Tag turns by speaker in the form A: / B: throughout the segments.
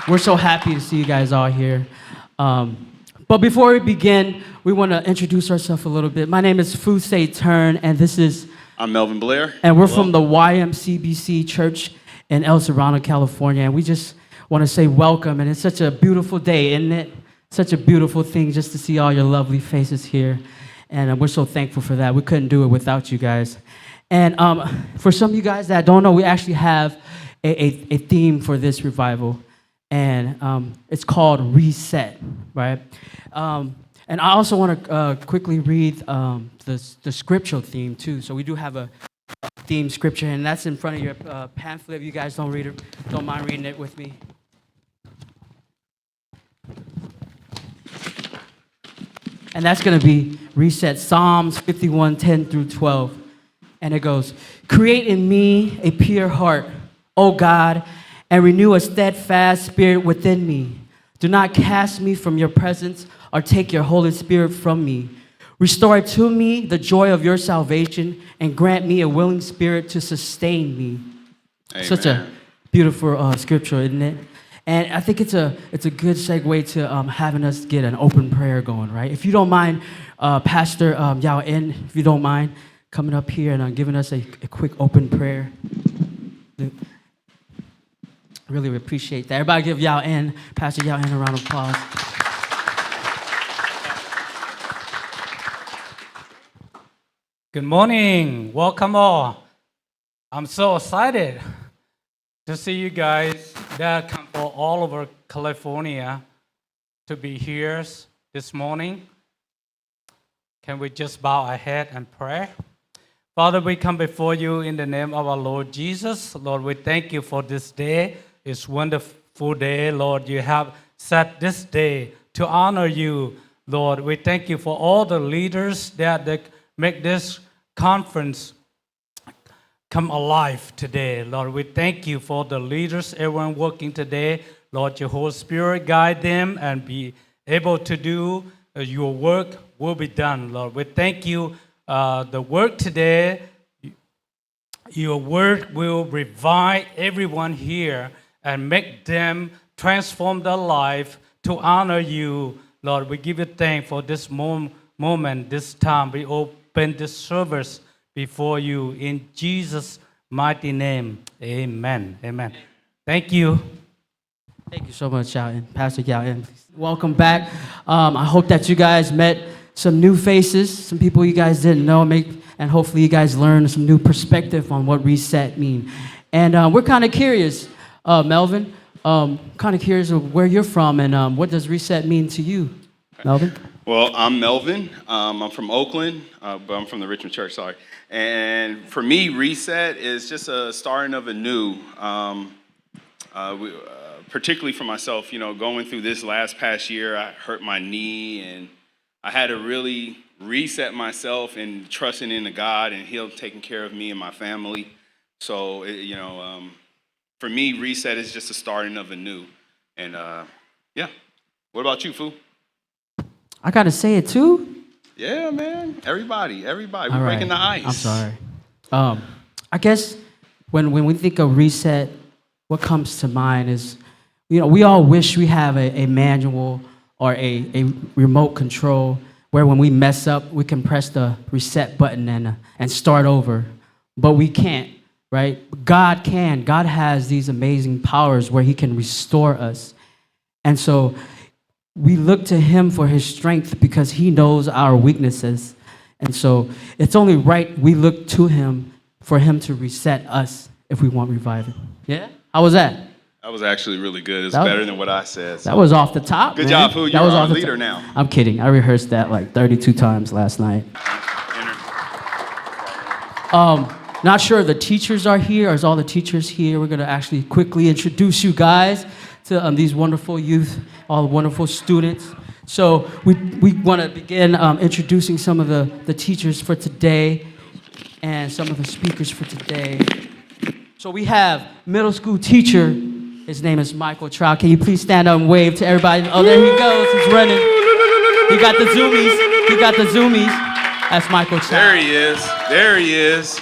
A: We're so happy to see you guys all here. But before we begin, we want to introduce ourselves a little bit. My name is Fusei Turn, and this is...
B: I'm Melvin Blair.
A: And we're from the YMCBC Church in El Serrano, California. And we just want to say welcome. And it's such a beautiful day, isn't it? Such a beautiful thing just to see all your lovely faces here. And we're so thankful for that. We couldn't do it without you guys. And for some of you guys that don't know, we actually have a theme for this revival. And it's called Reset, right? And I also want to quickly read the scriptural theme, too. So we do have a theme scripture, and that's in front of your pamphlet. If you guys don't read it, don't mind reading it with me. And that's going to be Reset, Psalms 51, 10 through 12. And it goes, "Create in me a pure heart, O God, and renew a steadfast spirit within me. Do not cast me from your presence or take your Holy Spirit from me. Restore to me the joy of your salvation and grant me a willing spirit to sustain me."
B: Amen.
A: Such a beautiful scripture, isn't it? And I think it's a good segue to having us get an open prayer going, right? If you don't mind, Pastor Yao En, if you don't mind, coming up here and giving us a quick open prayer. Really appreciate that. Everybody give Yao En, Pastor Yao En, a round of applause.
C: Good morning. Welcome all. I'm so excited to see you guys that come from all over California to be here this morning. Can we just bow our head and pray? Father, we come before you in the name of our Lord Jesus. Lord, we thank you for this day. It's a wonderful day, Lord. You have set this day to honor you, Lord. We thank you for all the leaders that make this conference come alive today, Lord. We thank you for the leaders, everyone working today. Lord, your Holy Spirit guide them and be able to do your work will be done, Lord. We thank you. The work today, your word will revive everyone here and make them transform their life to honor you, Lord. We give you thanks for this moment, this time. We open this service before you in Jesus' mighty name. Amen. Amen. Thank you.
A: Thank you so much, Yao En, Pastor Yao En. Welcome back. I hope that you guys met some new faces, some people you guys didn't know, and hopefully you guys learned some new perspective on what reset mean. And we're kind of curious, Melvin, kind of curious of where you're from and what does reset mean to you, Melvin?
B: Well, I'm Melvin. I'm from Oakland, but I'm from the Richmond Church, sorry. And for me, reset is just a starting of a new. Particularly for myself, you know, going through this past year, I hurt my knee and I had to really reset myself and trusting in God and Him taking care of me and my family. So, for me, reset is just a starting of a new. And, yeah. What about you, Fu?
A: I got to say it too?
B: Yeah, man. Everybody. We're
A: All right.
B: breaking the ice.
A: I'm sorry. I guess when we think of reset, what comes to mind is, you know, we all wish we have a manual or a remote control where when we mess up, we can press the reset button and start over. But we can't, right? God can. God has these amazing powers where He can restore us. And so we look to Him for His strength because He knows our weaknesses. And so it's only right we look to Him for Him to reset us if we want revival. Yeah? How was that?
B: That was actually really good. It's better than what I said. So.
A: That was off the top,
B: Good
A: man.
B: job, Fu. You're our leader
A: top.
B: now.
A: I'm kidding. I rehearsed that like 32 times last night. Not sure if the teachers are here, or is all the teachers here? We're going to actually quickly introduce you guys to these wonderful youth, all the wonderful students. So we want to begin introducing some of the teachers for today and some of the speakers for today. So we have middle school teacher. His name is Michael Trout. Can you please stand up and wave to everybody? Oh, there he goes. He's running. He got the zoomies. That's Michael Trout.
B: There he is.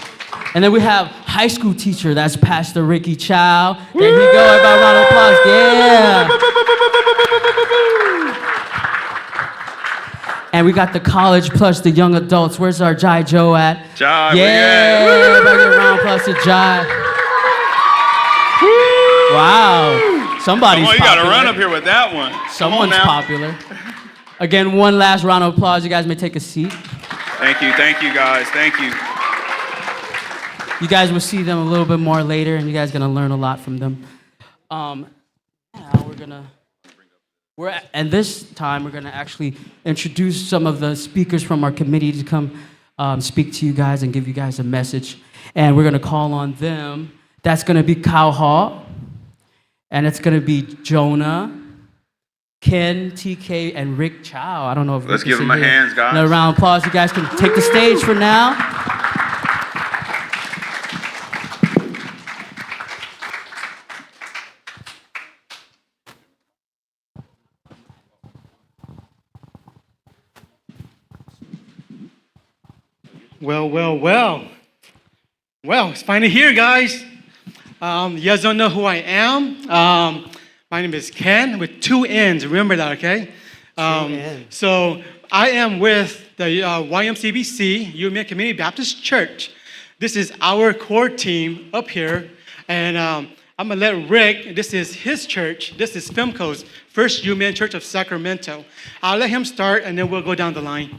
A: And then we have high school teacher. That's Pastor Ricky Chow. There you go. Everybody, round of applause. applause. Yeah. And we got the college plus the young adults. Where's our Jai Joe at?
B: Jai, where
A: yeah.
B: you at?
A: Everybody give a round of applause to Jai. Wow. Somebody's
B: Come on, you
A: popular.
B: got to run up here with that one. Come on
A: Someone's
B: now.
A: popular. Again, one last round of applause. You guys may take a seat.
B: Thank you guys, thank you.
A: You guys will see them a little bit more later, and you guys are gonna learn a lot from them. Now and this time we're gonna actually introduce some of the speakers from our committee to come speak to you guys and give you guys a message. And we're gonna call on them. That's gonna be Kyle Hall, and it's gonna be Jonah, Ken, TK, and Rick Chow. I don't know if
B: Let's
A: Rick
B: give
A: is
B: them
A: in
B: a
A: here.
B: hands, guys.
A: Another round of applause. You guys can take the stage for now.
D: Well, well, well. Well, it's finally here, guys. You guys don't know who I am. My name is Ken with two N's. Remember that, okay? So I am with the YMCBC, UMA Community Baptist Church. This is our core team up here. And I'm going to let Rick, this is his church. This is FEMCO's First UMA Church of Sacramento. I'll let him start, and then we'll go down the line.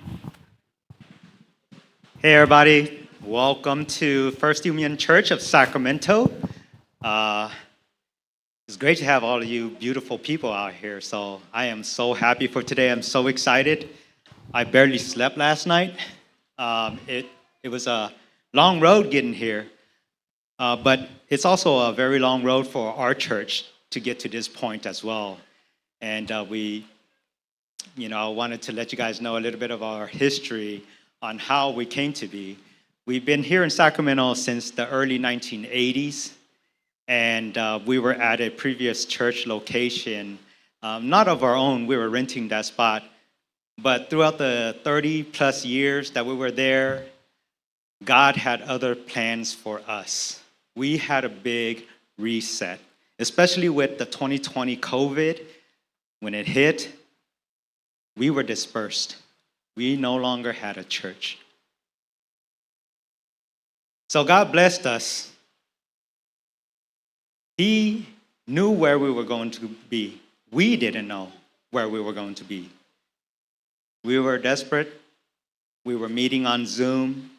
E: Hey everybody, welcome to First Union Church of Sacramento. It's great to have all of you beautiful people out here, so I am so happy for today. I'm so excited. I barely slept last night. It was a long road getting here, but it's also a very long road for our church to get to this point as well. And I wanted to let you guys know a little bit of our history on how we came to be. We've been here in Sacramento since the early 1980s, and we were at a previous church location, not of our own, we were renting that spot, but throughout the 30 plus years that we were there, God had other plans for us. We had a big reset, especially with the 2020 COVID. When it hit, we were dispersed. We no longer had a church. So God blessed us. He knew where we were going to be. We didn't know where we were going to be. We were desperate. We were meeting on Zoom.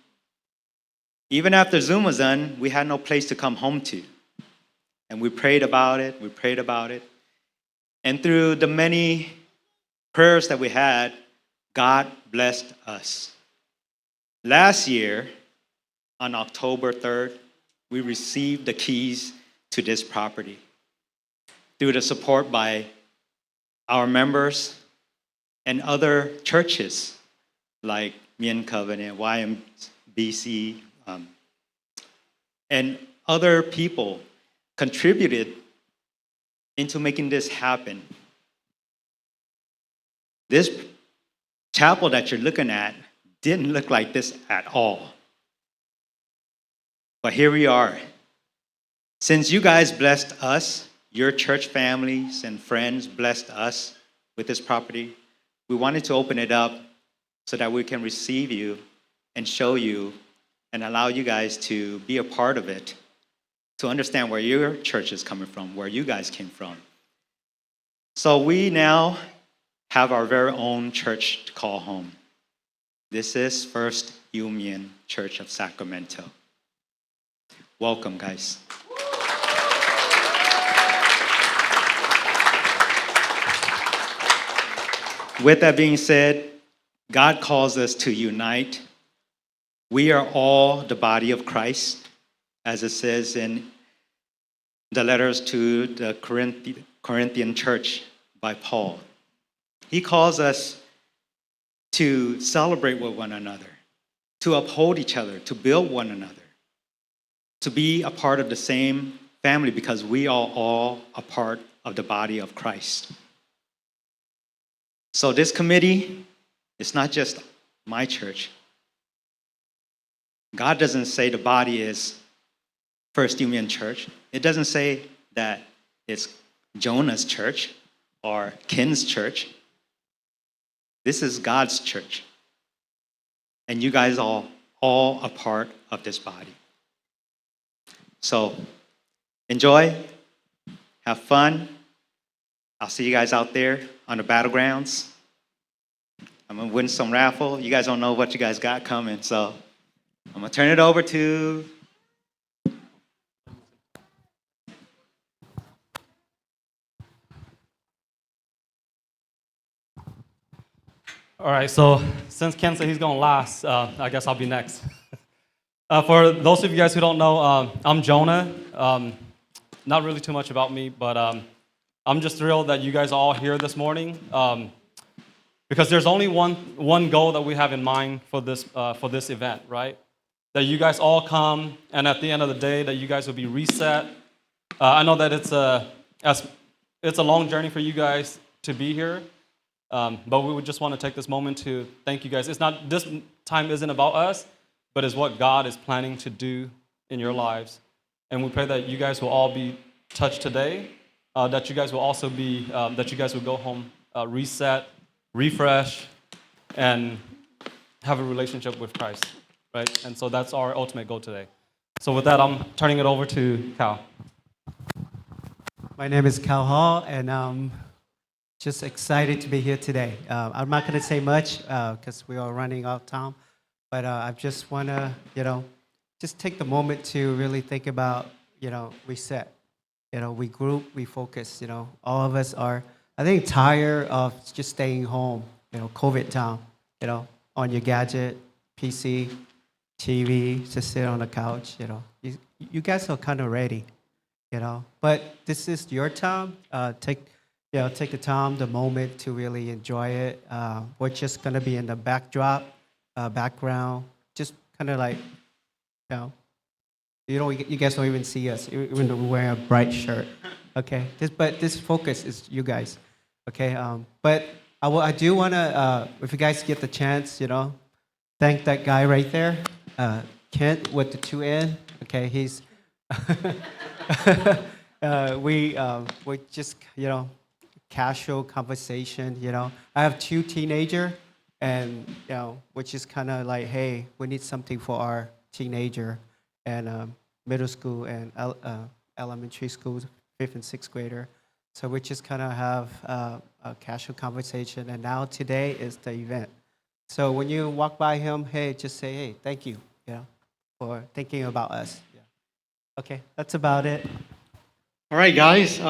E: Even after Zoom was done, we had no place to come home to. And we prayed about it. And through the many prayers that we had, God blessed us. Last year, on October 3rd, we received the keys to this property through the support by our members and other churches like Mien Covenant, YMBC, and other people contributed into making this happen. This chapel that you're looking at didn't look like this at all. But here we are. Since you guys blessed us, your church families and friends blessed us with this property, we wanted to open it up so that we can receive you and show you and allow you guys to be a part of it, to understand where your church is coming from, where you guys came from. So we now have our very own church to call home. This is First Union Church of Sacramento. Welcome, guys. With that being said, God calls us to unite. We are all the body of Christ, as it says in the letters to the Corinthian church by Paul. He calls us to celebrate with one another, to uphold each other, to build one another, to be a part of the same family because we are all a part of the body of Christ. So this committee, it's not just my church. God doesn't say the body is First Union Church. It doesn't say that it's Jonah's church or Ken's church. This is God's church. And you guys are all a part of this body. So enjoy, have fun. I'll see you guys out there on the battlegrounds. I'm gonna win some raffle. You guys don't know what you guys got coming, so I'm gonna turn it over to.
F: All right, so since Ken said he's going last, I guess I'll be next. For those of you guys who don't know, I'm Jonah. Not really too much about me, but I'm just thrilled that you guys are all here this morning because there's only one goal that we have in mind for this event, right? That you guys all come, and at the end of the day, that you guys will be reset. I know that it's a long journey for you guys to be here. But we would just want to take this moment to thank you guys. This time isn't about us, but it's what God is planning to do in your lives. And we pray that you guys will all be touched today, that you guys will also be, that you guys will go home, reset, refresh, and have a relationship with Christ, right? And so that's our ultimate goal today. So with that, I'm turning it over to Cal.
G: My name is Cal Hall, and just excited to be here today. I'm not going to say much because we are running out of time, but I just want to, just take the moment to really think about, reset. We group, we focus. All of us are, I think, tired of just staying home. COVID time. On your gadget, PC, TV, just sit on the couch. You guys are kind of ready. But this is your time. Take the time, the moment to really enjoy it. We're just gonna be in the background, just kind of like, you guys don't even see us, even though we're wearing a bright shirt. Okay, but this focus is you guys. Okay, but I do wanna, if you guys get the chance, thank that guy right there, Kent with the 2N. Okay, he's. We just casual conversation. I have 2 teenagers, and which is kind of like, hey, we need something for our teenager, and middle school and elementary school, 5th and 6th grader. So we just kind of have a casual conversation, and now today is the event. So when you walk by him, hey, just say, hey, thank you, for thinking about us. Yeah. Okay, that's about it.
D: All right, guys.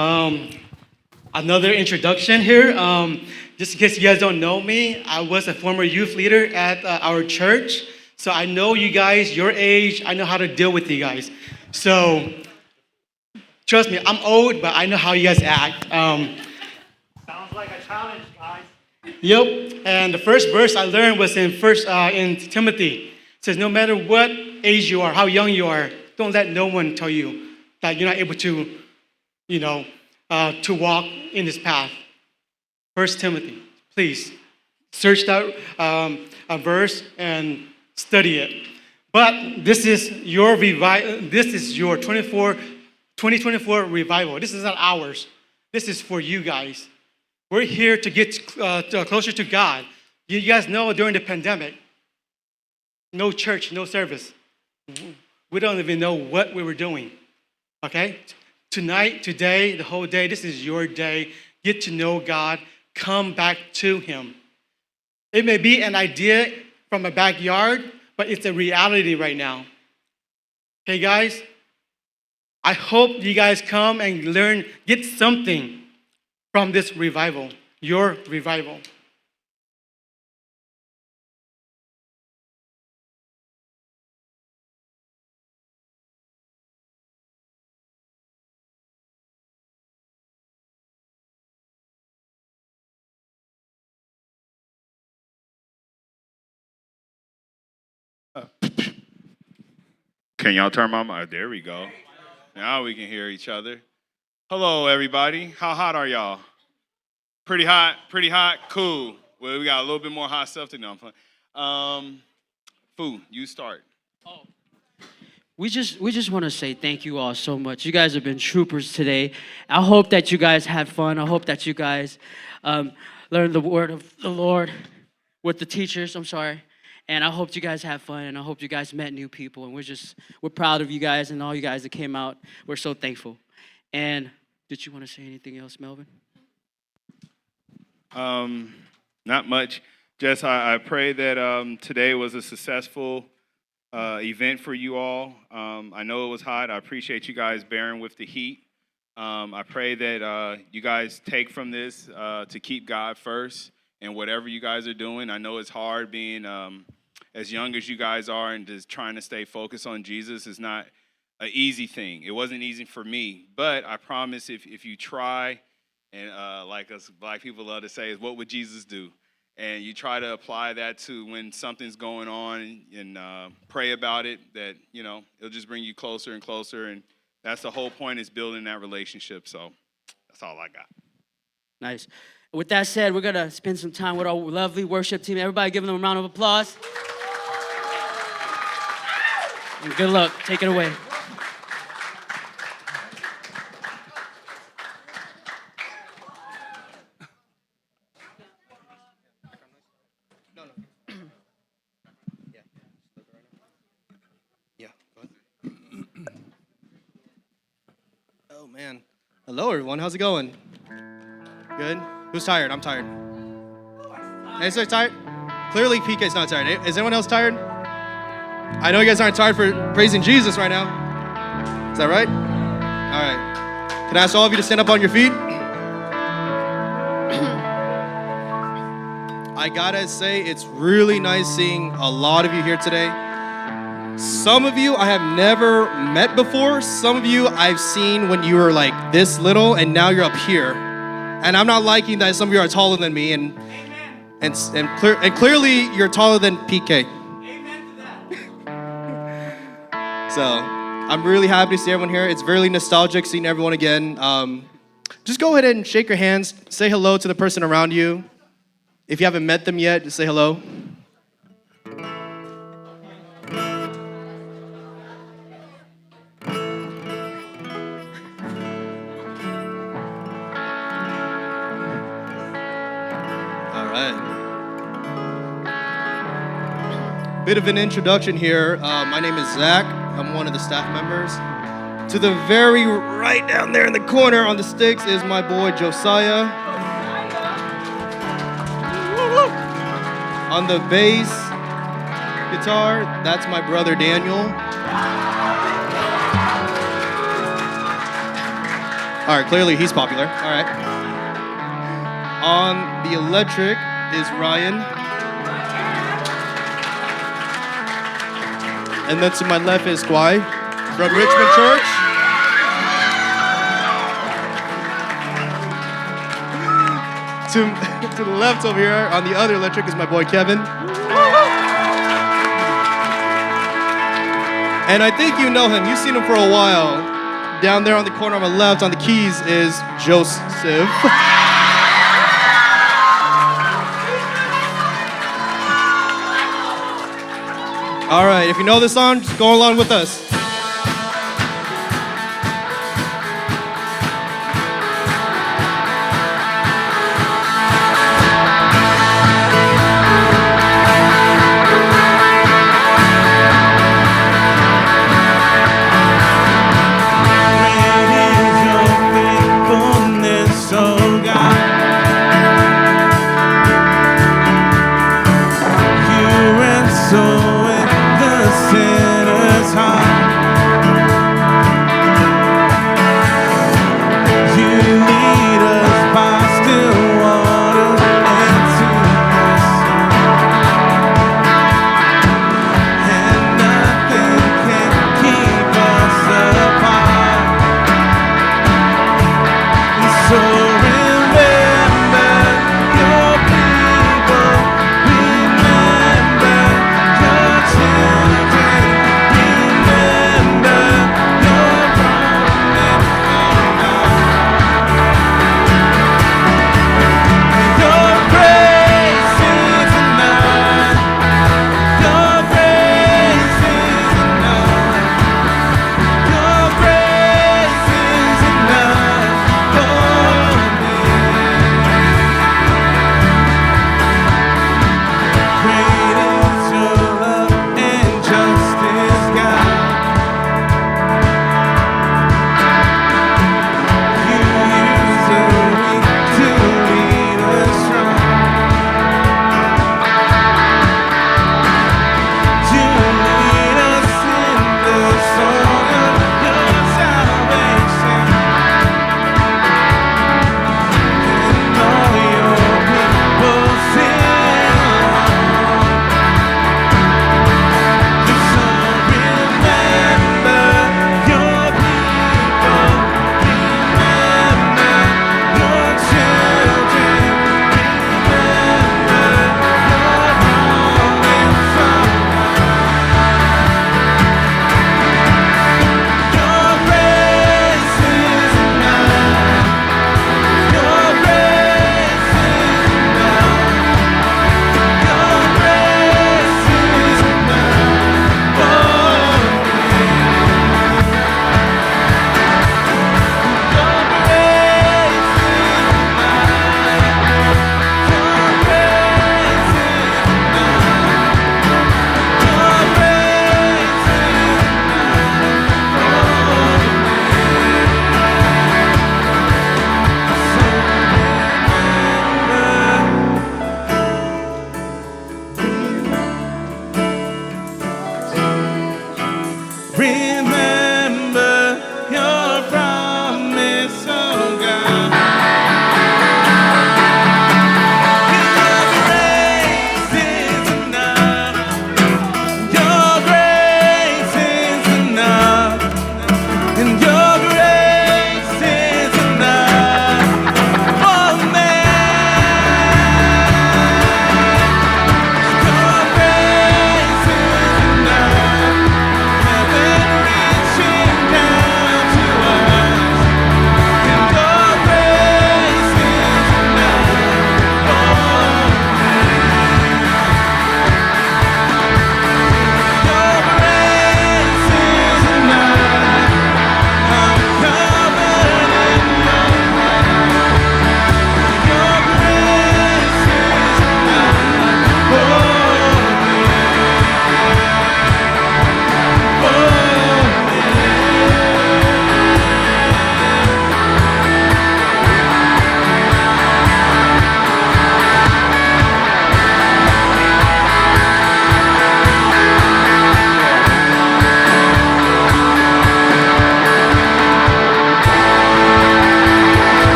D: Another introduction here. Just in case you guys don't know me, I was a former youth leader at our church. So I know you guys, your age, I know how to deal with you guys. So trust me, I'm old, but I know how you guys act.
E: Sounds like a challenge, guys.
D: Yep. And the first verse I learned was in Timothy. It says, no matter what age you are, how young you are, don't let no one tell you that you're not able to, to walk in this path. 1 Timothy, please search that verse and study it. But this is your 2024 revival. This is not ours. This is for you guys. We're here to get closer to God. You guys know during the pandemic, no church, no service. We don't even know what we were doing. Okay? Tonight, today, the whole day, this is your day. Get to know God. Come back to Him. It may be an idea from a backyard, but it's a reality right now. Okay, guys? I hope you guys come and learn, get something from this revival, your revival.
B: Can y'all turn my mic? There we go. Now we can hear each other. Hello, everybody. How hot are y'all? Pretty hot? Pretty hot? Cool. Well, we got a little bit more hot stuff to know. Fu, you start.
A: we just want to say thank you all so much. You guys have been troopers today. I hope that you guys had fun. I hope that you guys learned the word of the Lord with the teachers. I'm sorry. And I hope you guys have fun, and I hope you guys met new people. And we're proud of you guys and all you guys that came out. We're so thankful. And did you want to say anything else, Melvin?
B: Not much. Just I pray that today was a successful event for you all. I know it was hot. I appreciate you guys bearing with the heat. I pray that you guys take from this to keep God first in whatever you guys are doing. I know it's hard being as young as you guys are and just trying to stay focused on Jesus is not an easy thing. It wasn't easy for me, but I promise if you try, and like us black people love to say, is what would Jesus do? And you try to apply that to when something's going on and pray about it, that, you know, it'll just bring you closer and closer. And that's the whole point, is building that relationship. So that's all I got.
A: Nice. With that said, we're going to spend some time with our lovely worship team. Everybody give them a round of applause. And good luck. Take it away.
H: Oh, man. Hello, everyone. How's it going? Good? Who's tired? I'm tired. Anyone tired? Clearly, PK's not tired. Is anyone else tired? I know you guys aren't tired for praising Jesus right now. Is that right? All right. Can I ask all of you to stand up on your feet? I gotta say, it's really nice seeing a lot of you here today. Some of you I have never met before. Some of you I've seen when you were like this little, and now you're up here. And I'm not liking that some of you are taller than me, and clearly you're taller than PK. Amen to that. So I'm really happy to see everyone here. It's very nostalgic seeing everyone again. Just go ahead and shake your hands. Say hello to the person around you. If you haven't met them yet, just say hello. Bit of an introduction here. My name is Zach. I'm one of the staff members. To the very right down there in the corner on the sticks is my boy Josiah. On the bass guitar, that's my brother Daniel. All right, clearly he's popular. All right. On the electric is Ryan. And then to my left is Kwai from Richmond Church. To the left over here on the other electric is my boy Kevin. And I think you know him. You've seen him for a while. Down there on the corner on my left on the keys is Joseph. All right, if you know this song, just go along with us.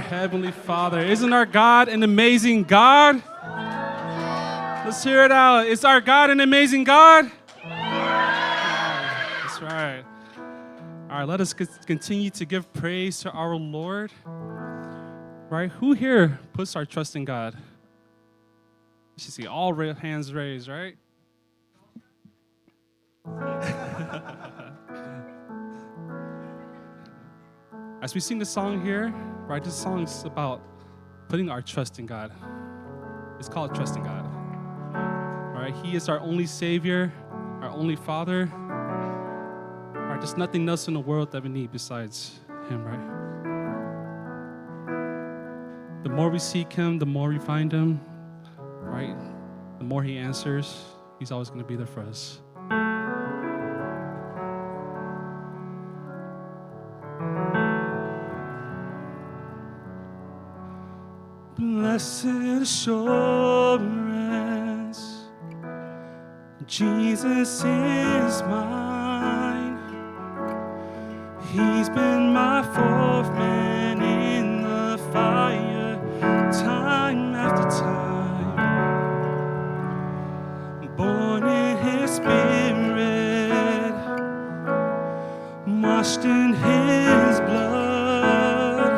I: Heavenly Father. Isn't our God an amazing God? Let's hear it out. Is our God an amazing God? That's right. All right, let us continue to give praise to our Lord. Right? Who here puts our trust in God? You should see all hands raised, right? As we sing the song here, right, this song is about putting our trust in God. It's called Trust in God. All right, He is our only Savior, our only Father. All right, there's nothing else in the world that we need besides Him, right? The more we seek Him, the more we find Him, right? The more He answers. He's always going to be there for us. Blessed assurance, Jesus is mine. He's been my fourth man in the fire, time after time. Born in His Spirit, washed in His blood.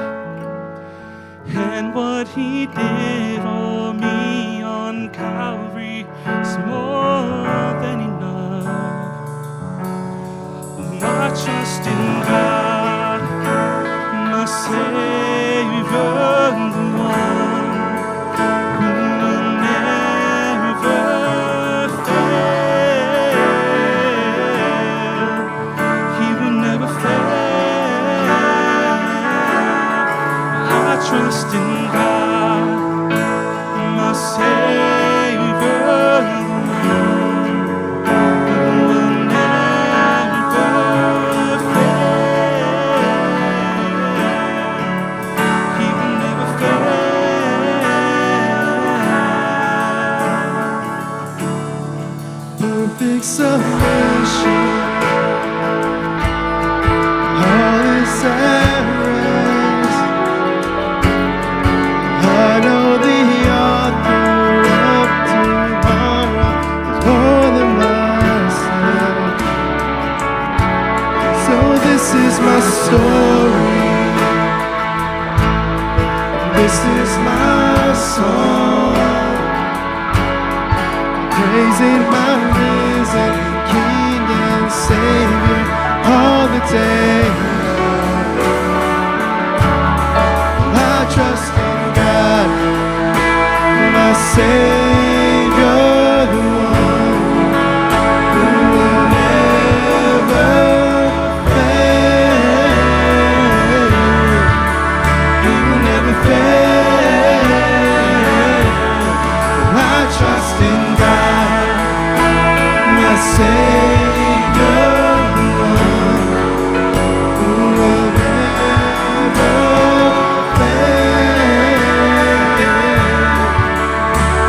I: And what He did for me on Calvary is more than enough. I trust in God, my Savior, the one who will never fail. He will never fail. I trust in God, my Savior, the one who will never fail. He will never fail. Perfect submission, all is at rest. I know the author of tomorrow is more than myself. So this is my story. This is my song. Praising my risen King and Savior all the day long. I trust in God, my Savior, the one who will never fail. He will never fail. I trust in God, my Savior, the one who will never fail.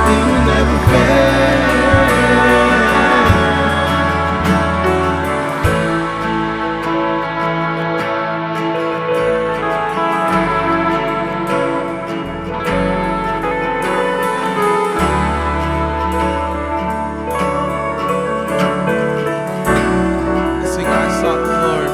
I: He will never fail.
J: Sing, I sought the Lord.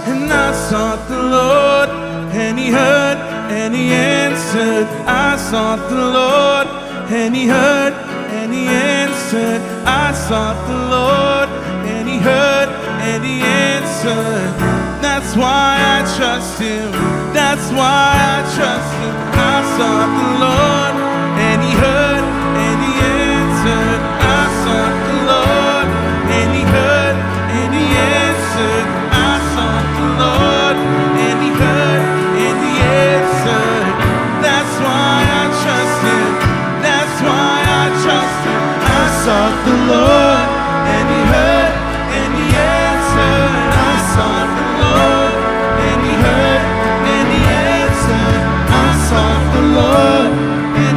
J: And I sought the Lord, and He heard, and He answered. I sought the Lord, and He heard, and He answered. I sought the Lord, and He heard, and He answered. That's why I trust Him. That's why I trust Him. I sought the Lord, and He heard, and He answered. I sought the Lord, and He heard, and He answered. I sought the Lord, and He heard, and He answered. That's why I trust Him. That's why I trust Him. I sought the Lord, and He heard, and He answered. I sought the Lord, and He heard, and He answered. I sought the Lord, and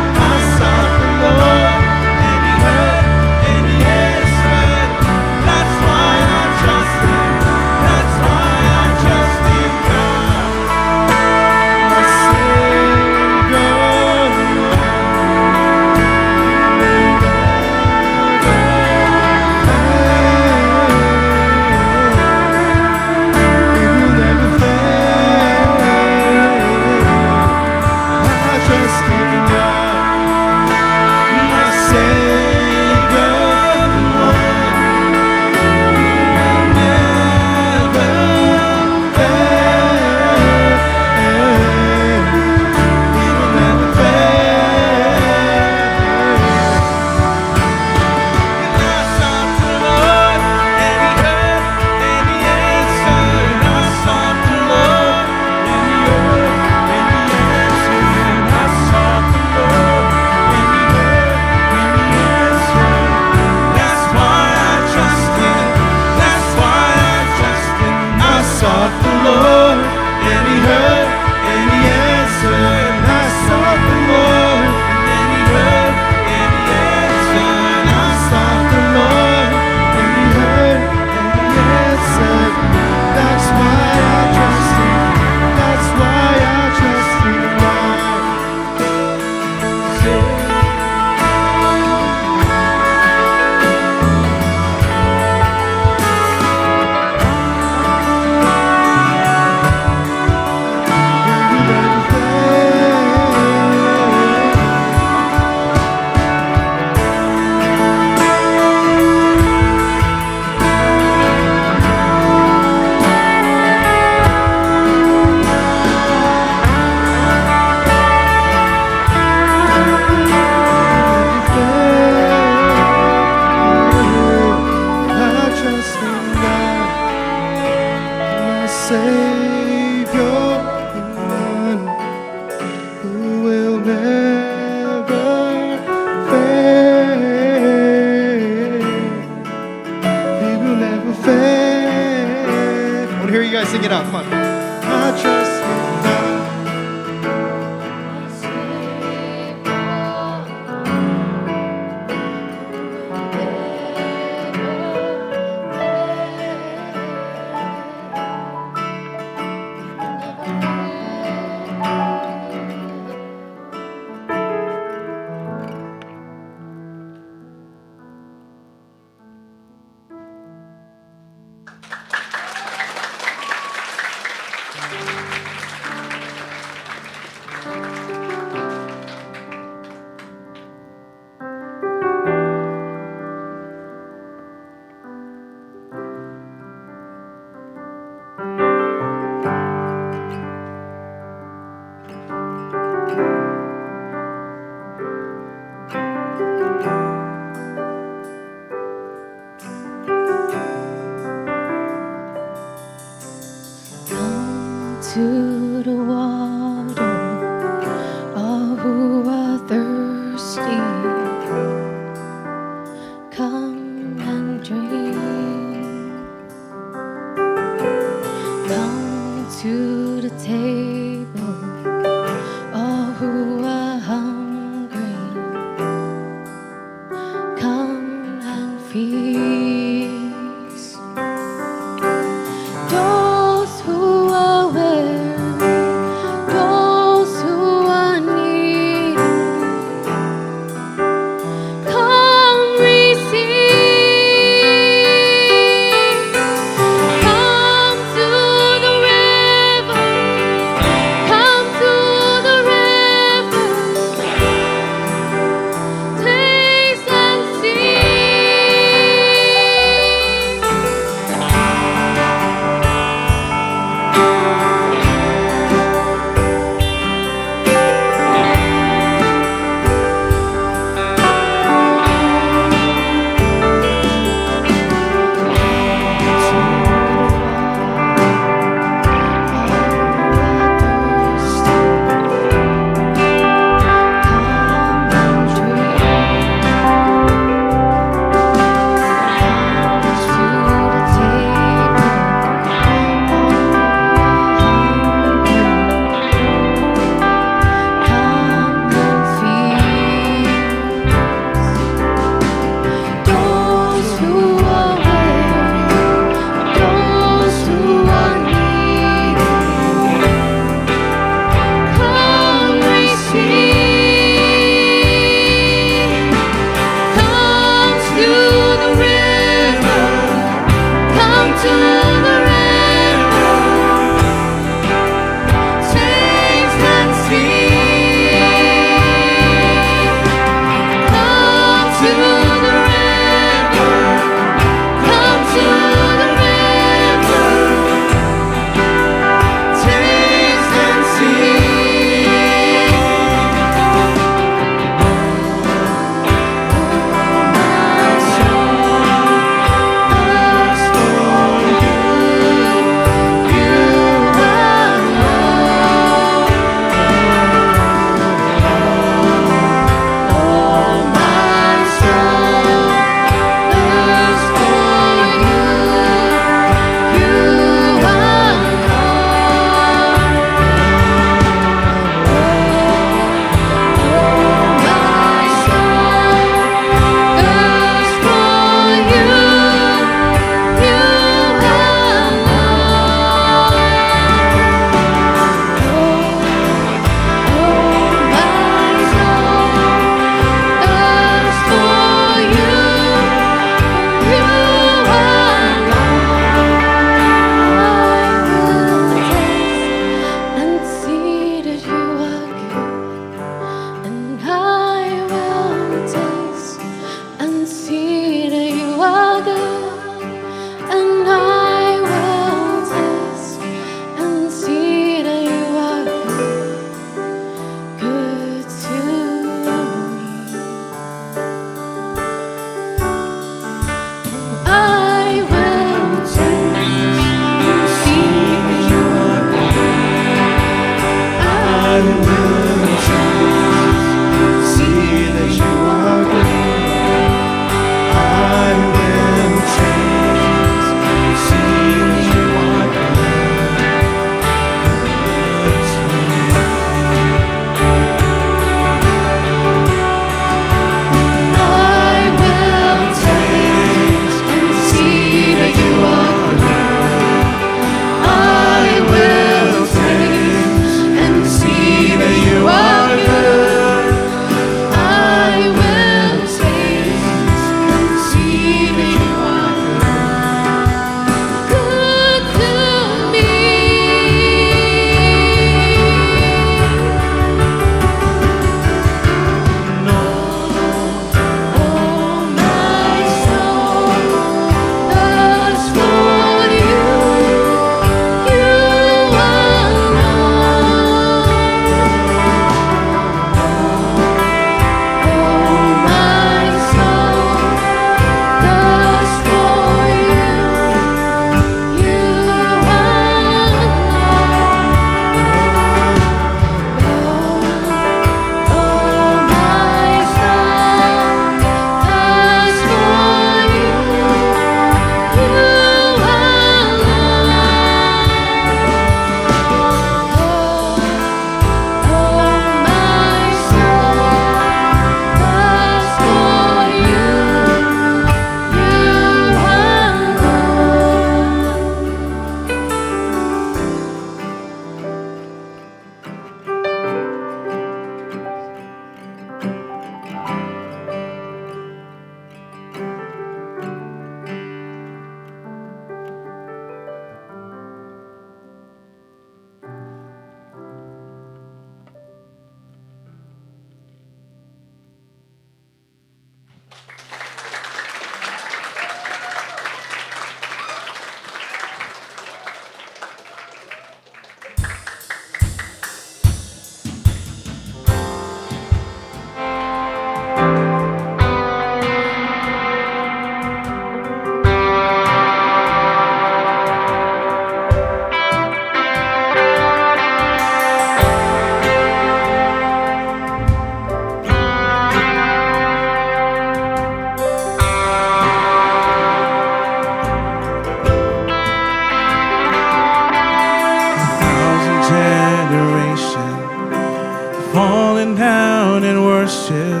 J: falling down in worship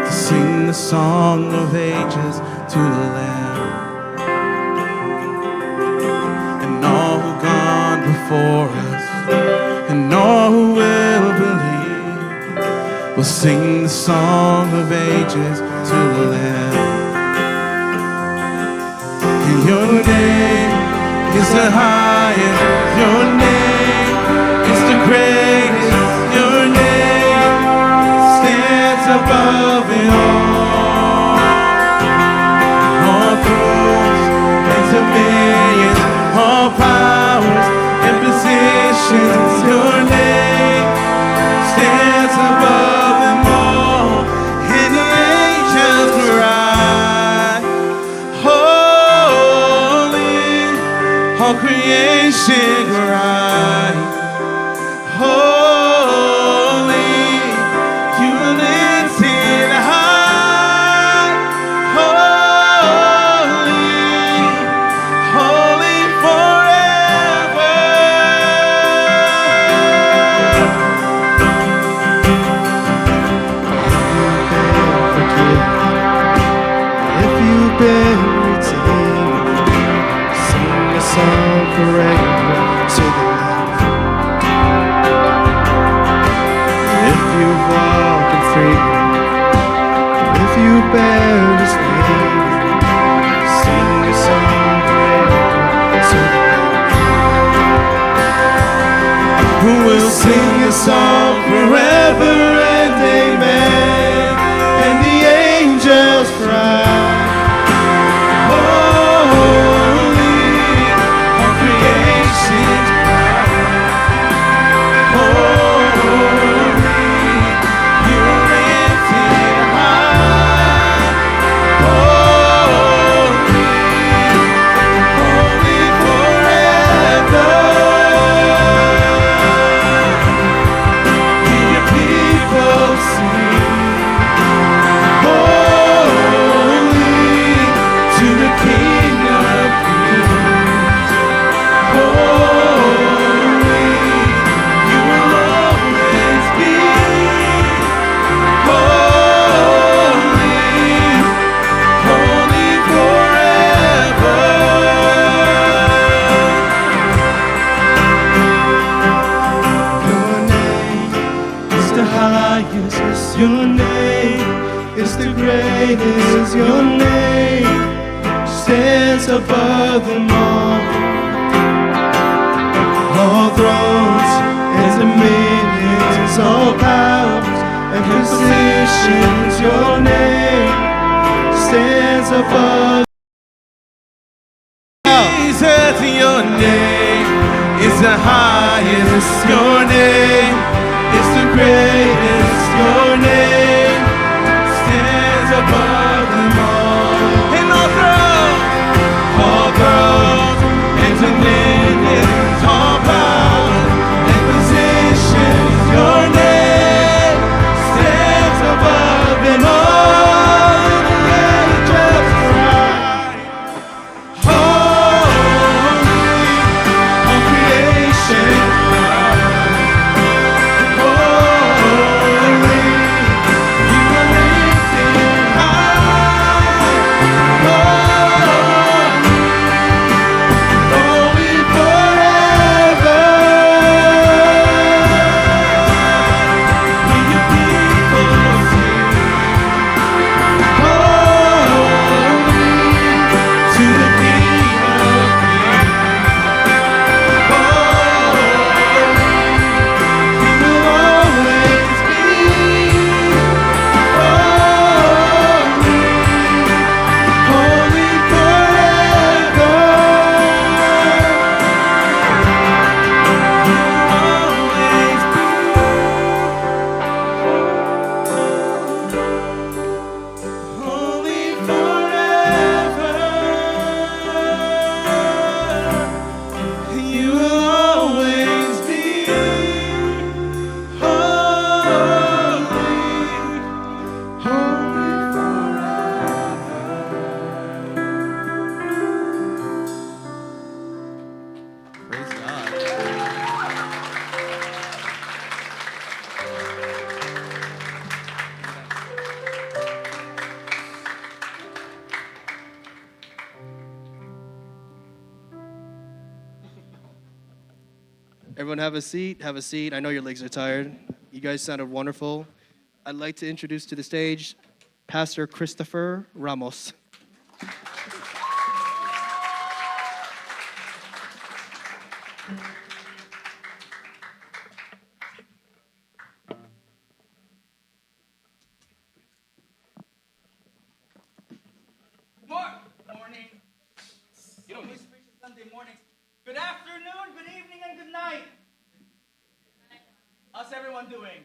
J: to sing the song of ages to the Lamb. And all who gone before us, and all who will believe, will sing the song of ages to the Lamb. And your name is the highest, your name is the greatest, your name stands above it all. All thrones and dominions, all powers and positions, your name stands above them all. And the angels cry, holy, all creation cry, holy, you are lifted high, holy, holy forever.
K: If you've been redeemed, sing a song forever to the Lamb. If you walk in freedom, if you bear His name, sing a song forever to the Lamb.
J: Who will sing a song forever and amen, and the angels cry, holy, all creation cry, holy, you are lifted high, holy, holy forever. Hear your people sing, holy, to the King of Kings. Holy, you will always be. Holy, holy forever. Your name is the highest, your name is the greatest, your name stands above them all. All thrones and dominions, all powers and positions, your name stands above. Jesus, your name is the highest, your name is the greatest, your name stands above them all. And all thrones and dominions, all powers and positions, your name stands above them all. And the angels cry, holy, all creation cry,
H: Everyone have a seat. Have a seat. I know your legs are tired. You guys sounded wonderful. I'd like to introduce to the stage Pastor Christopher Ramos.
L: Morning. You don't miss Sunday mornings. Good afternoon, good evening, and good night. How's everyone doing?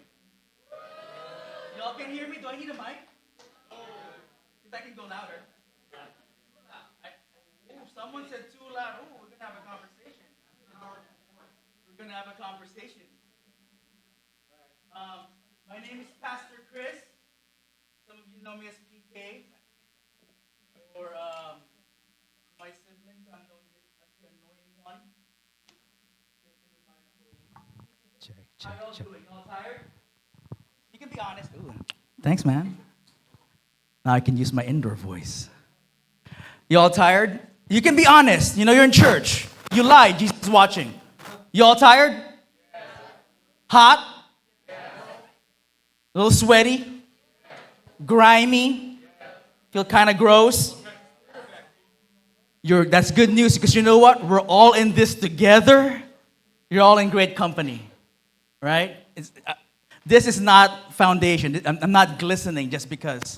L: Y'all can hear me? Do I need a mic? If I can go louder. Someone said too loud. Oh, we're gonna have a conversation. We're gonna have a conversation. My name is Pastor Chris. Some of you know me as PK. Or my siblings, I'm known as the annoying one. How y'all doing? Y'all tired? You can be honest. Ooh. Thanks, man. Now I can use my indoor voice. Y'all tired? You can be honest. You know you're in church. You lied. Jesus is watching. Y'all tired? Yes. Hot? Yes. A little sweaty? Yes. Grimy? Yes. Feel kind of gross? That's good news because you know what? We're all in this together. You're all in great company, right? This is not foundation. I'm not glistening just because.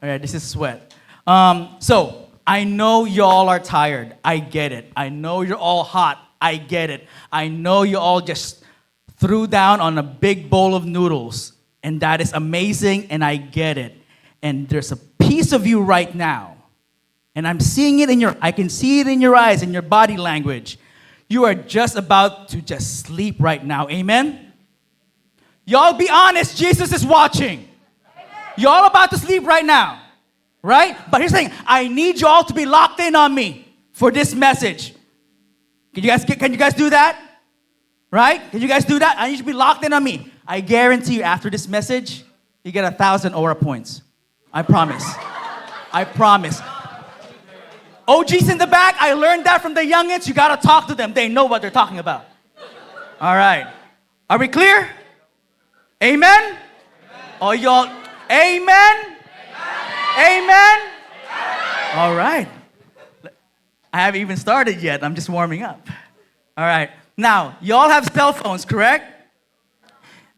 L: All right, this is sweat. So I know y'all are tired. I get it. I know you're all hot. I get it. I know you all just threw down on a big bowl of noodles, and that is amazing, and I get it. And there's a piece of you right now. And I'm seeing it I can see it in your eyes, in your body language. You are just about to just sleep right now. Amen? Y'all be honest, Jesus is watching. Y'all about to sleep right now. Right? But here's the thing, I need y'all to be locked in on me for this message. Can you guys do that? Right? Can you guys do that? I need you to be locked in on me. I guarantee you after this message, you get 1,000 aura points. I promise. I promise. OGs in the back, I learned that from the youngins. You gotta talk to them. They know what they're talking about. All right. Are we clear? Amen? Oh, y'all. Amen? Amen? All right. I haven't even started yet. I'm just warming up. All right. Now, y'all have cell phones, correct?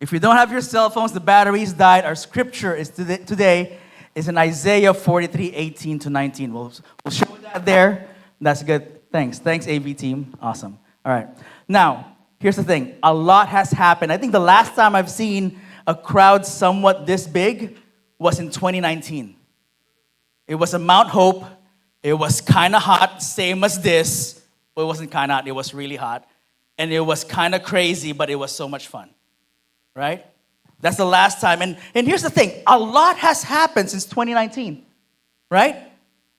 L: If you don't have your cell phones, the batteries died. Our scripture is today is in Isaiah 43, 18 to 19. We'll show that there. That's good. Thanks, AV team. Awesome. All right. Now, here's the thing. A lot has happened. I think the last time I've seen a crowd somewhat this big was in 2019. It was at Mount Hope. It was kind of hot, same as this. Well, it wasn't kind of hot. It was really hot. And it was kind of crazy, but it was so much fun. Right? That's the last time. And here's the thing. A lot has happened since 2019. Right?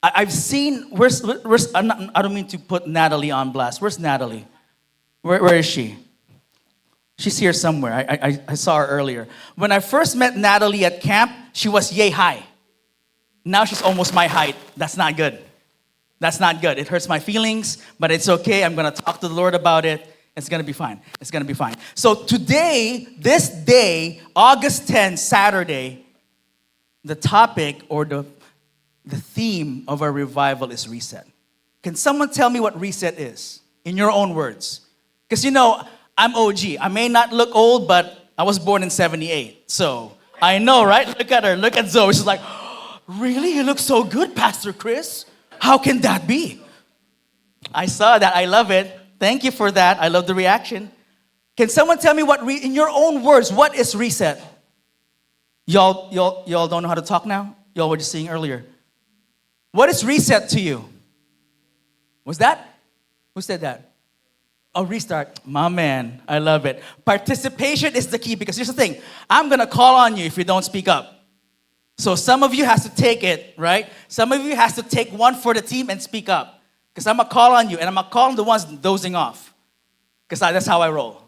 L: I've seen, I don't mean to put Natalie on blast. Where's Natalie? Where is she? She's here somewhere. I saw her earlier. When I first met Natalie at camp, she was yay high. Now she's almost my height. That's not good. That's not good. It hurts my feelings, but it's okay. I'm going to talk to the Lord about it. It's going to be fine. It's going to be fine. So today, this day, August 10, Saturday, the topic or the theme of our revival is reset. Can someone tell me what reset is in your own words? Because you know, I'm OG. I may not look old, but I was born in 78. So I know, right? Look at her. Look at Zoe. She's like, oh, really? You look so good, Pastor Chris. How can that be? I saw that. I love it. Thank you for that. I love the reaction. Can someone tell me in your own words, what is reset? Y'all don't know how to talk now? Y'all were just saying earlier. What is reset to you? Was that? Who said that? Oh, restart. My man, I love it. Participation is the key because here's the thing. I'm going to call on you if you don't speak up. So some of you has to take it, right? Some of you has to take one for the team and speak up. Because I'm going to call on you, and I'm going to call on the ones dozing off. Because that's how I roll.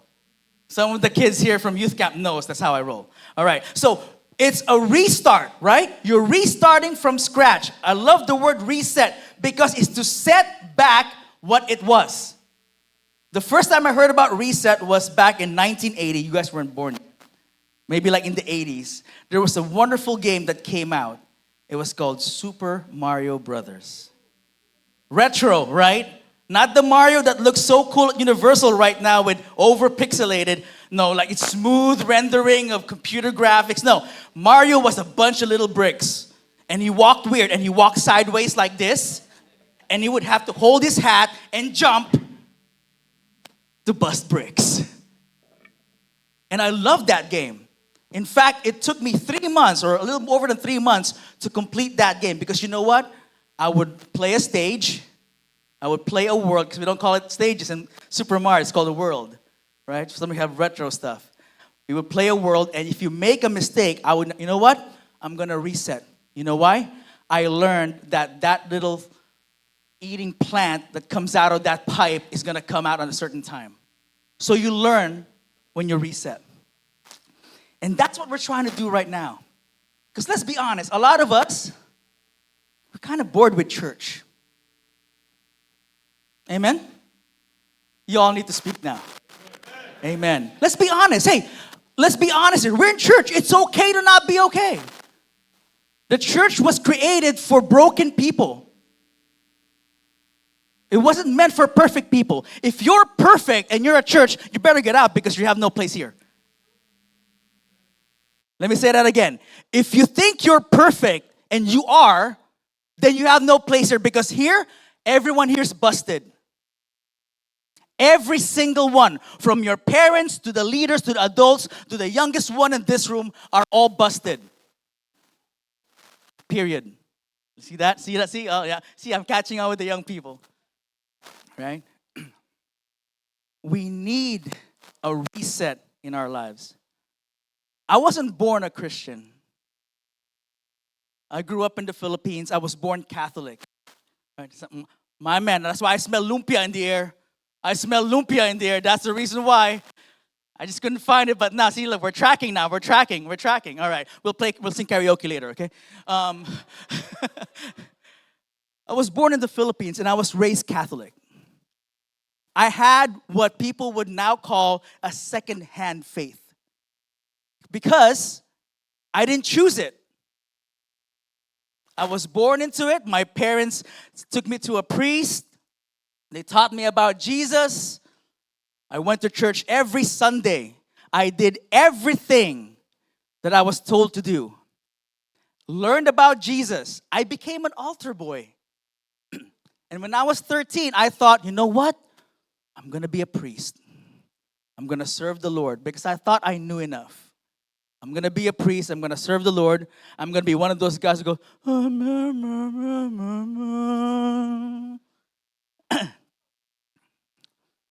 L: Some of the kids here from youth camp knows that's how I roll. All right, so it's a restart, right? You're restarting from scratch. I love the word reset because it's to set back what it was. The first time I heard about Reset was back in 1980. You guys weren't born yet. Maybe like in the 80s. There was a wonderful game that came out. It was called Super Mario Brothers. Retro, right? Not the Mario that looks so cool at Universal right now with over-pixelated. No, like it's smooth rendering of computer graphics. No, Mario was a bunch of little bricks. And he walked weird, and he walked sideways like this. And he would have to hold his hat and jump to bust bricks. And I loved that game. In fact, it took me 3 months, or a little over than 3 months, to complete that game. Because you know what? I would play a stage. I would play a world, because we don't call it stages in Super Mario. It's called a world, right? Some of you have retro stuff. We would play a world, and if you make a mistake, I would, you know what? I'm going to reset. You know why? I learned that that little eating plant that comes out of that pipe is going to come out at a certain time. So you learn when you reset. And that's what we're trying to do right now. Because let's be honest, a lot of us, we're kind of bored with church. Amen? You all need to speak now. Amen. Let's be honest. Hey, let's be honest here. We're in church. It's okay to not be okay. The church was created for broken people. It wasn't meant for perfect people. If you're perfect and you're at church, you better get out because you have no place here. Let me say that again. If you think you're perfect and you are, then you have no place here because here, everyone here is busted. Every single one, from your parents to the leaders to the adults to the youngest one in this room, are all busted. Period. See that? See that? See? Oh, yeah. See, I'm catching on with the young people. Right? We need a reset in our lives. I wasn't born a Christian. I grew up in the Philippines. I was born Catholic. Right? My man, that's why I smell lumpia in the air. I smell lumpia in the air. That's the reason why. I just couldn't find it, but now, see, look, we're tracking now. We're tracking. All right, we'll sing karaoke later, okay? I was born in the Philippines, and I was raised Catholic. I had what people would now call a second-hand faith because I didn't choose it. I was born into it. My parents took me to a priest. They taught me about Jesus. I went to church every Sunday. I did everything that I was told to do. Learned about Jesus. I became an altar boy. And when I was 13, I thought, you know what? I'm going to be a priest. I'm going to serve the Lord because I thought I knew enough. I'm going to be a priest. I'm going to serve the Lord. I'm going to be one of those guys who go,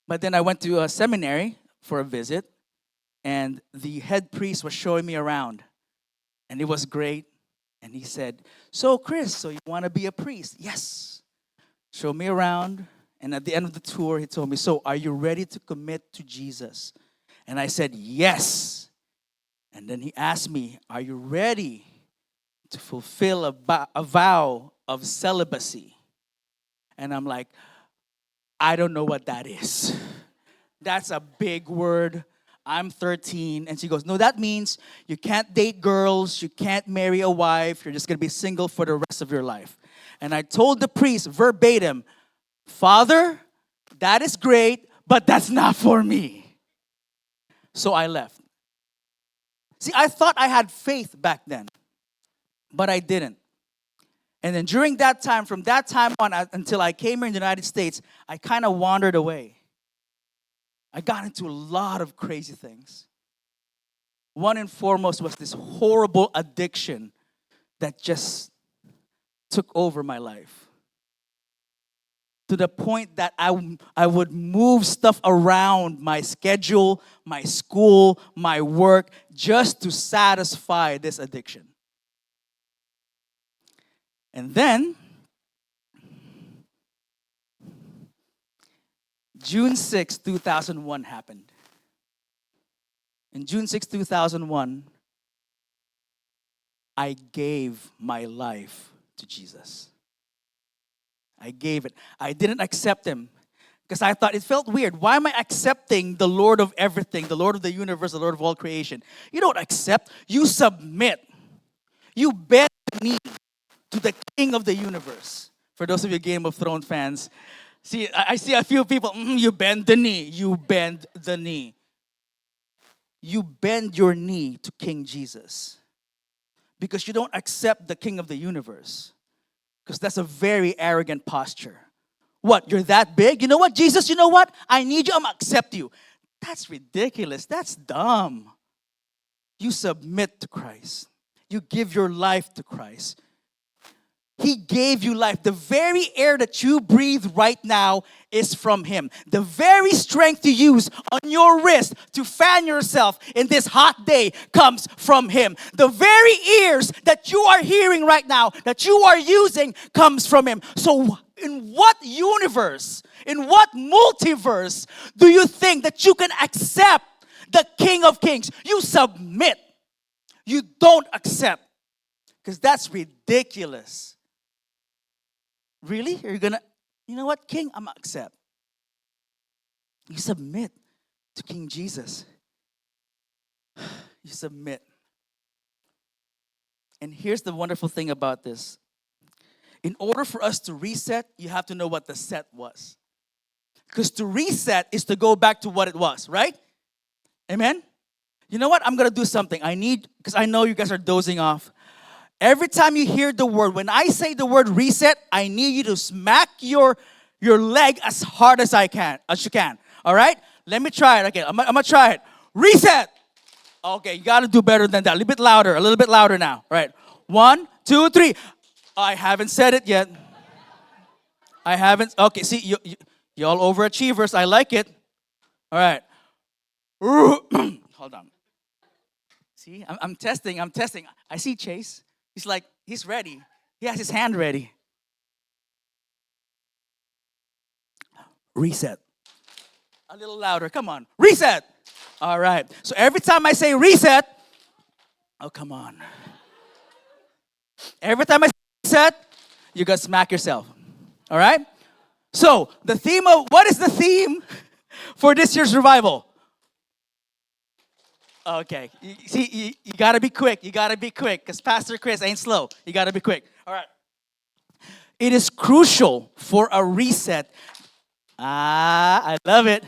L: But then I went to a seminary for a visit, and the head priest was showing me around, and it was great. And he said, so Chris, so you want to be a priest? Yes. Show me around. And at the end of the tour, he told me, so are you ready to commit to Jesus? And I said, yes. And then he asked me, are you ready to fulfill a vow of celibacy? And I'm like, I don't know what that is. That's a big word. I'm 13. And she goes, no, that means you can't date girls, you can't marry a wife, you're just going to be single for the rest of your life. And I told the priest verbatim, Father, that is great, but that's not for me. So I left. See, I thought I had faith back then, but I didn't. And then during that time, from that time on until I came here in the United States, I kind of wandered away. I got into a lot of crazy things. One and foremost was this horrible addiction that just took over my life. To the point that I would move stuff around my schedule, my school, my work, just to satisfy this addiction. And then, June 6, 2001 happened. In June 6, 2001, I gave my life to Jesus. I gave it. I didn't accept him Because I thought it felt weird. Why am I accepting the Lord of everything, the Lord of the universe, the Lord of all creation? You don't accept, you submit. You bend the knee to the King of the universe. For those of you Game of Thrones fans, see, I see a few people, you bend the knee. You bend the knee. You bend your knee to King Jesus. Because you don't accept the King of the universe. Because that's a very arrogant posture. What, you're that big? You know what, Jesus, you know what? I need you, I'm gonna accept you. That's ridiculous. That's dumb. You submit to Christ. You give your life to Christ. He gave you life. The very air that you breathe right now is from Him. The very strength you use on your wrist to fan yourself in this hot day comes from Him. The very ears that you are hearing right now, that you are using, comes from Him. So in what universe, in what multiverse do you think that you can accept the King of Kings? You submit. You don't accept. Because that's ridiculous. Really? You're gonna, you know what, King? I'm gonna accept. You submit to King Jesus. You submit. And here's the wonderful thing about this. In order for us to reset, you have to know what the set was. Because to reset is to go back to what it was, right? Amen? You know what? I'm gonna do something. Because I know you guys are dozing off. Every time you hear the word, when I say the word reset, I need you to smack your leg as hard as you can. All right? Let me try it. Okay, I'm gonna try it. Reset. Okay, you gotta do better than that. A little bit louder now. All right. 1, 2, 3. I haven't said it yet. I haven't. Okay, see, you all overachievers. I like it. All right. Hold on. See, I'm testing. I see Chase. He's ready. He has his hand ready. Reset. A little louder. Come on. Reset. All right. So every time I say reset, oh, come on. Every time I say reset, you got to smack yourself. All right? So what is the theme for this year's revival? Okay, you gotta be quick. Because Pastor Chris ain't slow. You gotta be quick. All right. It is crucial for a reset. I love it.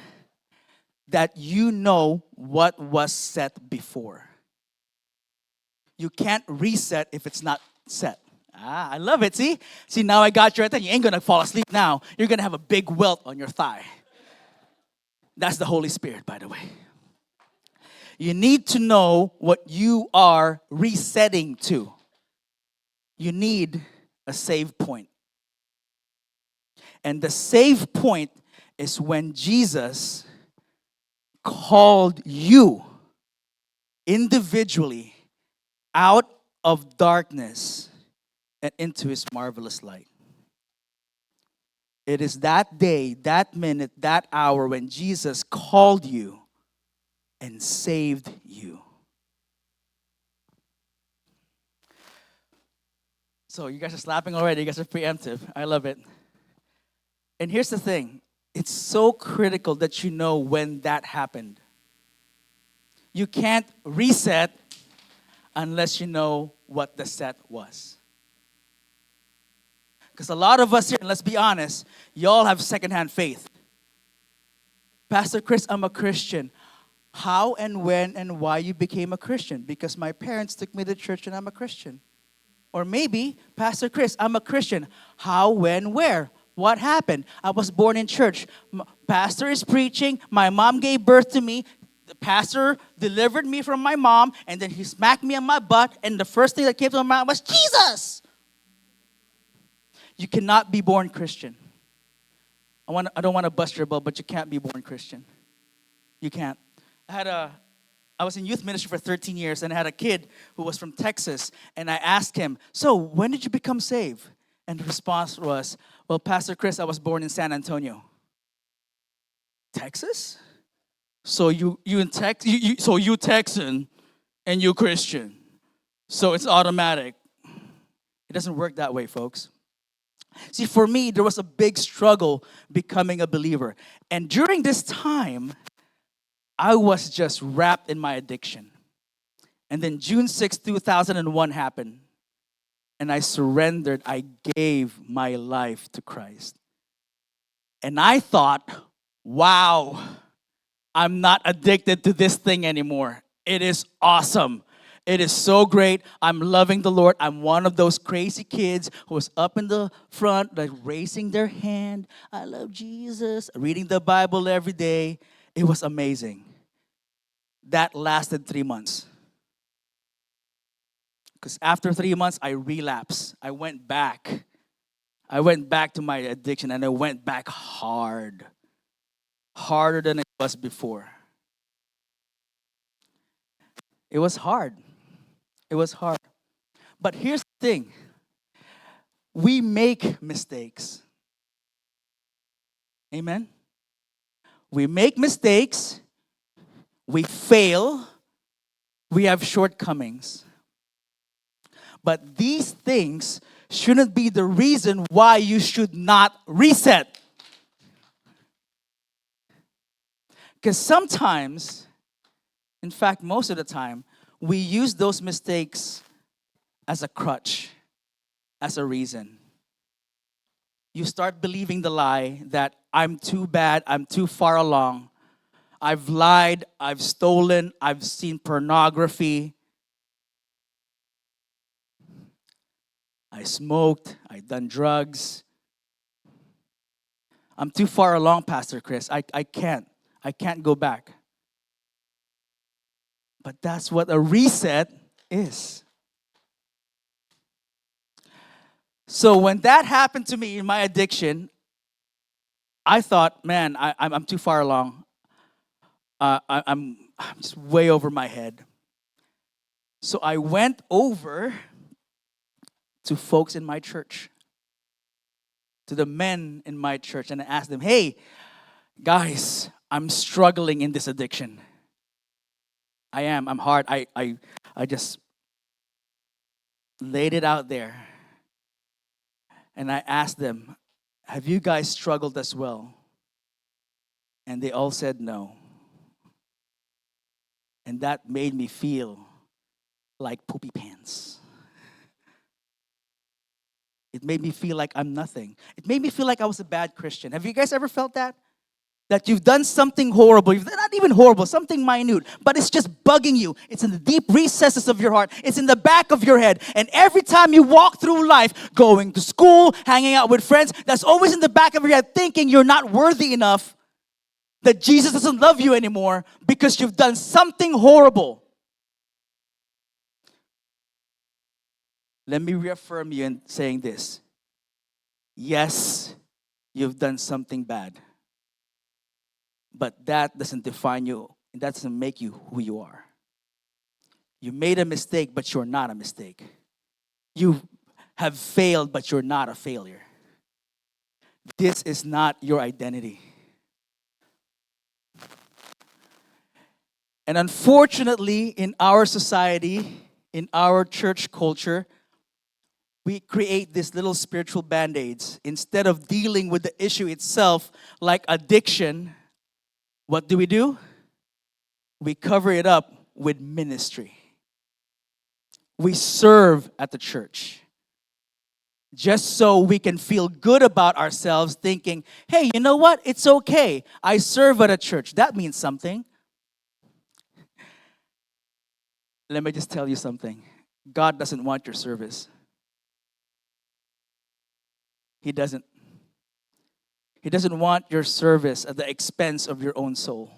L: That you know what was set before. You can't reset if it's not set. I love it. See, now I got your attention. You ain't gonna fall asleep now. You're gonna have a big welt on your thigh. That's the Holy Spirit, by the way. You need to know what you are resetting to. You need a save point. And the save point is when Jesus called you individually out of darkness and into His marvelous light. It is that day, that minute, that hour when Jesus called you and saved you. So you guys are slapping already. You guys are preemptive. I love it. And here's the thing. It's so critical that you know when that happened. You can't reset unless you know what the set was. Because a lot of us here, and let's be honest, y'all have secondhand faith. Pastor Chris, I'm a Christian. How and when and why you became a Christian? Because my parents took me to church and I'm a Christian. Or maybe, Pastor Chris, I'm a Christian. How, when, where? What happened? I was born in church. Pastor is preaching. My mom gave birth to me. The pastor delivered me from my mom, and then he smacked me on my butt, and the first thing that came to my mind was, Jesus! You cannot be born Christian. I don't want to bust your bubble, but you can't be born Christian. You can't. I was in youth ministry for 13 years, and I had a kid who was from Texas, and I asked him, so when did you become saved? And the response was, well, Pastor Chris, I was born in San Antonio. Texas? So you Texan and you Christian. So it's automatic. It doesn't work that way, folks. See, for me, there was a big struggle becoming a believer. And during this time, I was just wrapped in my addiction. And then June 6, 2001 happened. And I surrendered. I gave my life to Christ. And I thought, wow, I'm not addicted to this thing anymore. It is awesome. It is so great. I'm loving the Lord. I'm one of those crazy kids who was up in the front, like raising their hand. I love Jesus. Reading the Bible every day. It was amazing. That lasted 3 months. Because after 3 months, I relapsed. I went back. I went back to my addiction, and I went back hard. Harder than it was before. It was hard. It was hard. But here's the thing. We make mistakes. Amen? We make mistakes. We fail. We have shortcomings. But these things shouldn't be the reason why you should not reset. Because sometimes, in fact, most of the time, we use those mistakes as a crutch, as a reason. You start believing the lie that I'm too bad, I'm too far along. I've lied, I've stolen, I've seen pornography. I smoked, I've done drugs. I'm too far along, Pastor Chris. I can't go back. But that's what a reset is. So when that happened to me in my addiction, I thought, man, I'm too far along. I'm just way over my head. So I went over to folks in my church, to the men in my church, and I asked them, hey, guys, I'm struggling in this addiction. I'm hard. I just laid it out there. And I asked them, have you guys struggled as well? And they all said no. And that made me feel like poopy pants. It made me feel like I'm nothing. It made me feel like I was a bad Christian. Have you guys ever felt that? That you've done something horrible, not even horrible, something minute, but it's just bugging you. It's in the deep recesses of your heart. It's in the back of your head. And every time you walk through life, going to school, hanging out with friends, that's always in the back of your head thinking you're not worthy enough, that Jesus doesn't love you anymore because you've done something horrible. Let me reaffirm you in saying this. Yes, you've done something bad. But that doesn't define you. That doesn't make you who you are. You made a mistake, but you're not a mistake. You have failed, but you're not a failure. This is not your identity. And unfortunately, in our society, in our church culture, we create these little spiritual band-aids. Instead of dealing with the issue itself, like addiction, what do? We cover it up with ministry. We serve at the church. Just so we can feel good about ourselves, thinking, hey, you know what? It's okay. I serve at a church. That means something. Let me just tell you something. God doesn't want your service. He doesn't. He doesn't want your service at the expense of your own soul.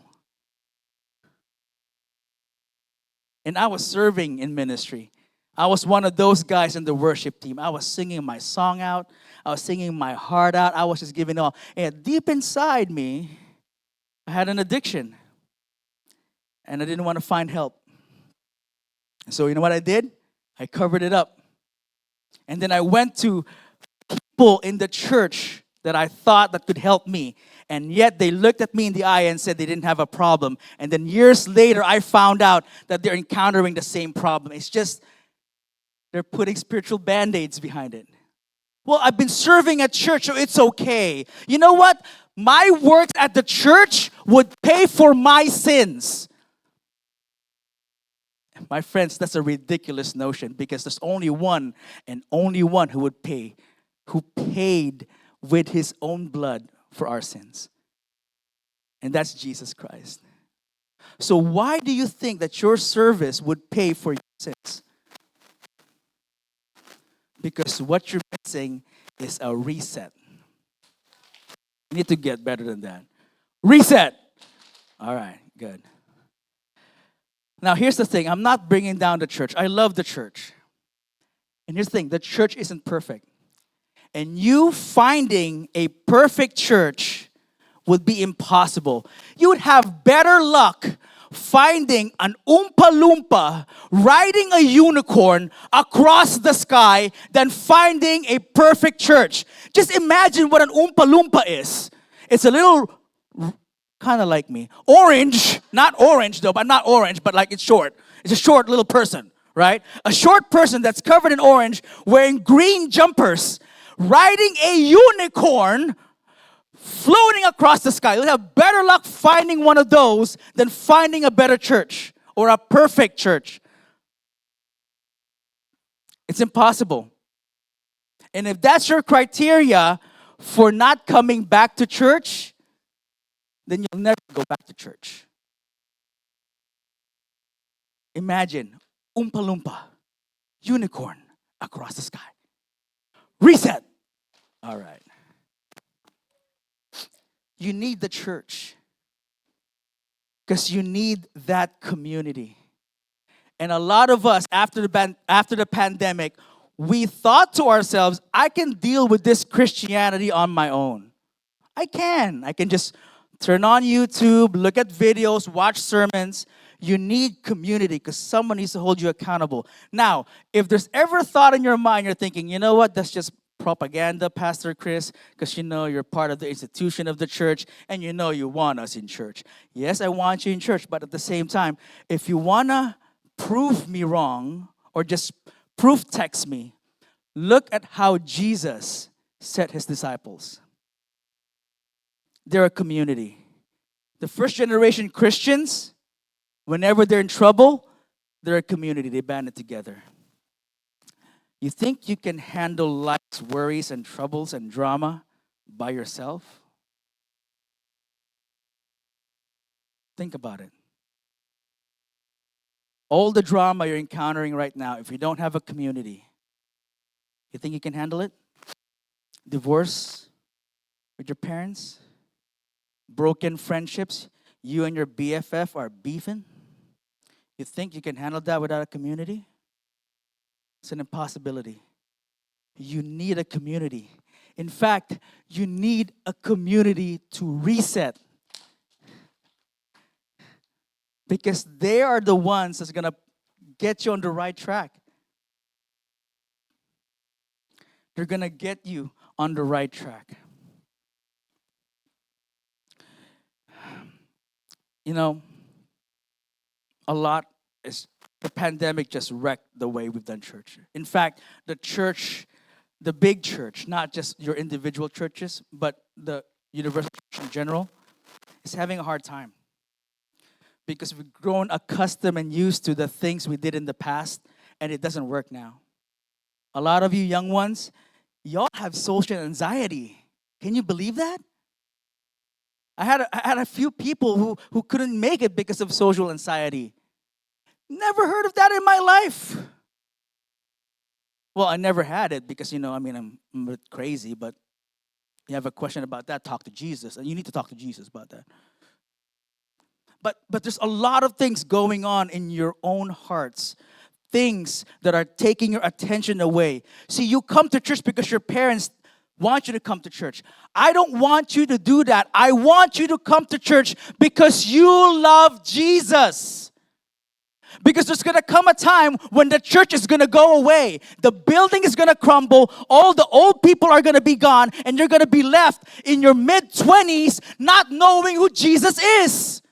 L: And I was serving in ministry. I was one of those guys in the worship team. I was singing my song out. I was singing my heart out. I was just giving all. And deep inside me, I had an addiction. And I didn't want to find help. So you know what I did? I covered it up. And then I went to people in the church that I thought that could help me. And yet they looked at me in the eye and said they didn't have a problem. And then years later, I found out that they're encountering the same problem. It's just they're putting spiritual band-aids behind it. Well, I've been serving at church, so it's okay. You know what? My works at the church would pay for my sins. My friends, that's a ridiculous notion because there's only one and only one who would pay, who paid with his own blood for our sins. And that's Jesus Christ. So why do you think that your service would pay for your sins? Because what you're missing is a reset. You need to get better than that. Reset. All right, good. Now, here's the thing. I'm not bringing down the church. I love the church. And here's the thing. The church isn't perfect. And you finding a perfect church would be impossible. You would have better luck finding an Oompa Loompa riding a unicorn across the sky than finding a perfect church. Just imagine what an Oompa Loompa is. It's a little, kind of like me, orange, not orange though, but not orange, but like it's short. It's a short little person, right? A short person that's covered in orange, wearing green jumpers, riding a unicorn, floating across the sky. You'll have better luck finding one of those than finding a better church or a perfect church. It's impossible. And if that's your criteria for not coming back to church, then you'll never go back to church. Imagine Oompa Loompa, unicorn across the sky. Reset. All right. You need the church because you need that community. And a lot of us, after the pandemic, we thought to ourselves, I can deal with this Christianity on my own. I can just turn on YouTube, look at videos, watch sermons. You need community because someone needs to hold you accountable. Now, if there's ever a thought in your mind, you're thinking, you know what, that's just propaganda, Pastor Chris, because you know you're part of the institution of the church and you know you want us in church. Yes, I want you in church, but at the same time, if you want to prove me wrong or just proof text me, look at how Jesus set his disciples. They're a community. The first generation Christians, whenever they're in trouble, they're a community. They band it together. You think you can handle life's worries and troubles and drama by yourself? Think about it. All the drama you're encountering right now, if you don't have a community, you think you can handle it? Divorce with your parents? Broken friendships? You and your BFF are beefing? You think you can handle that without a community? It's an impossibility. You need a community. In fact, you need a community to reset. Because they are the ones that's going to get you on the right track. They're going to get you on the right track. You know, the pandemic just wrecked the way we've done church. In fact, the big church, not just your individual churches, but the universal church in general, is having a hard time. Because we've grown accustomed and used to the things we did in the past, and it doesn't work now. A lot of you young ones, y'all have social anxiety. Can you believe that? I had a few people who couldn't make it because of social anxiety. Never heard of that in my life. Well, I never had it because, I'm a bit crazy, but you have a question about that, talk to Jesus. And you need to talk to Jesus about that. But there's a lot of things going on in your own hearts. Things that are taking your attention away. See, you come to church because your parents want you to come to church. I don't want you to do that. I want you to come to church because you love Jesus. Because there's going to come a time when the church is going to go away. The building is going to crumble. All the old people are going to be gone. And you're going to be left in your mid-20s not knowing who Jesus is.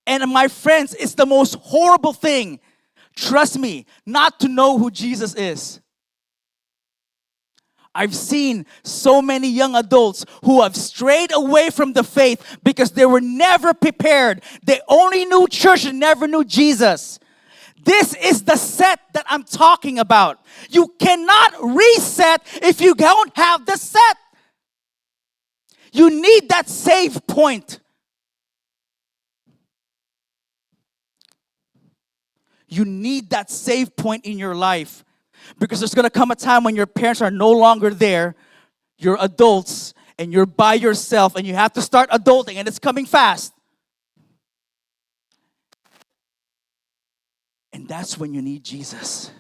L: And my friends, it's the most horrible thing, trust me, not to know who Jesus is. I've seen so many young adults who have strayed away from the faith because they were never prepared. They only knew church and never knew Jesus. This is the set that I'm talking about. You cannot reset if you don't have the set. You need that save point. You need that save point in your life. Because there's going to come a time when your parents are no longer there. You're adults and you're by yourself and you have to start adulting and it's coming fast. And that's when you need Jesus.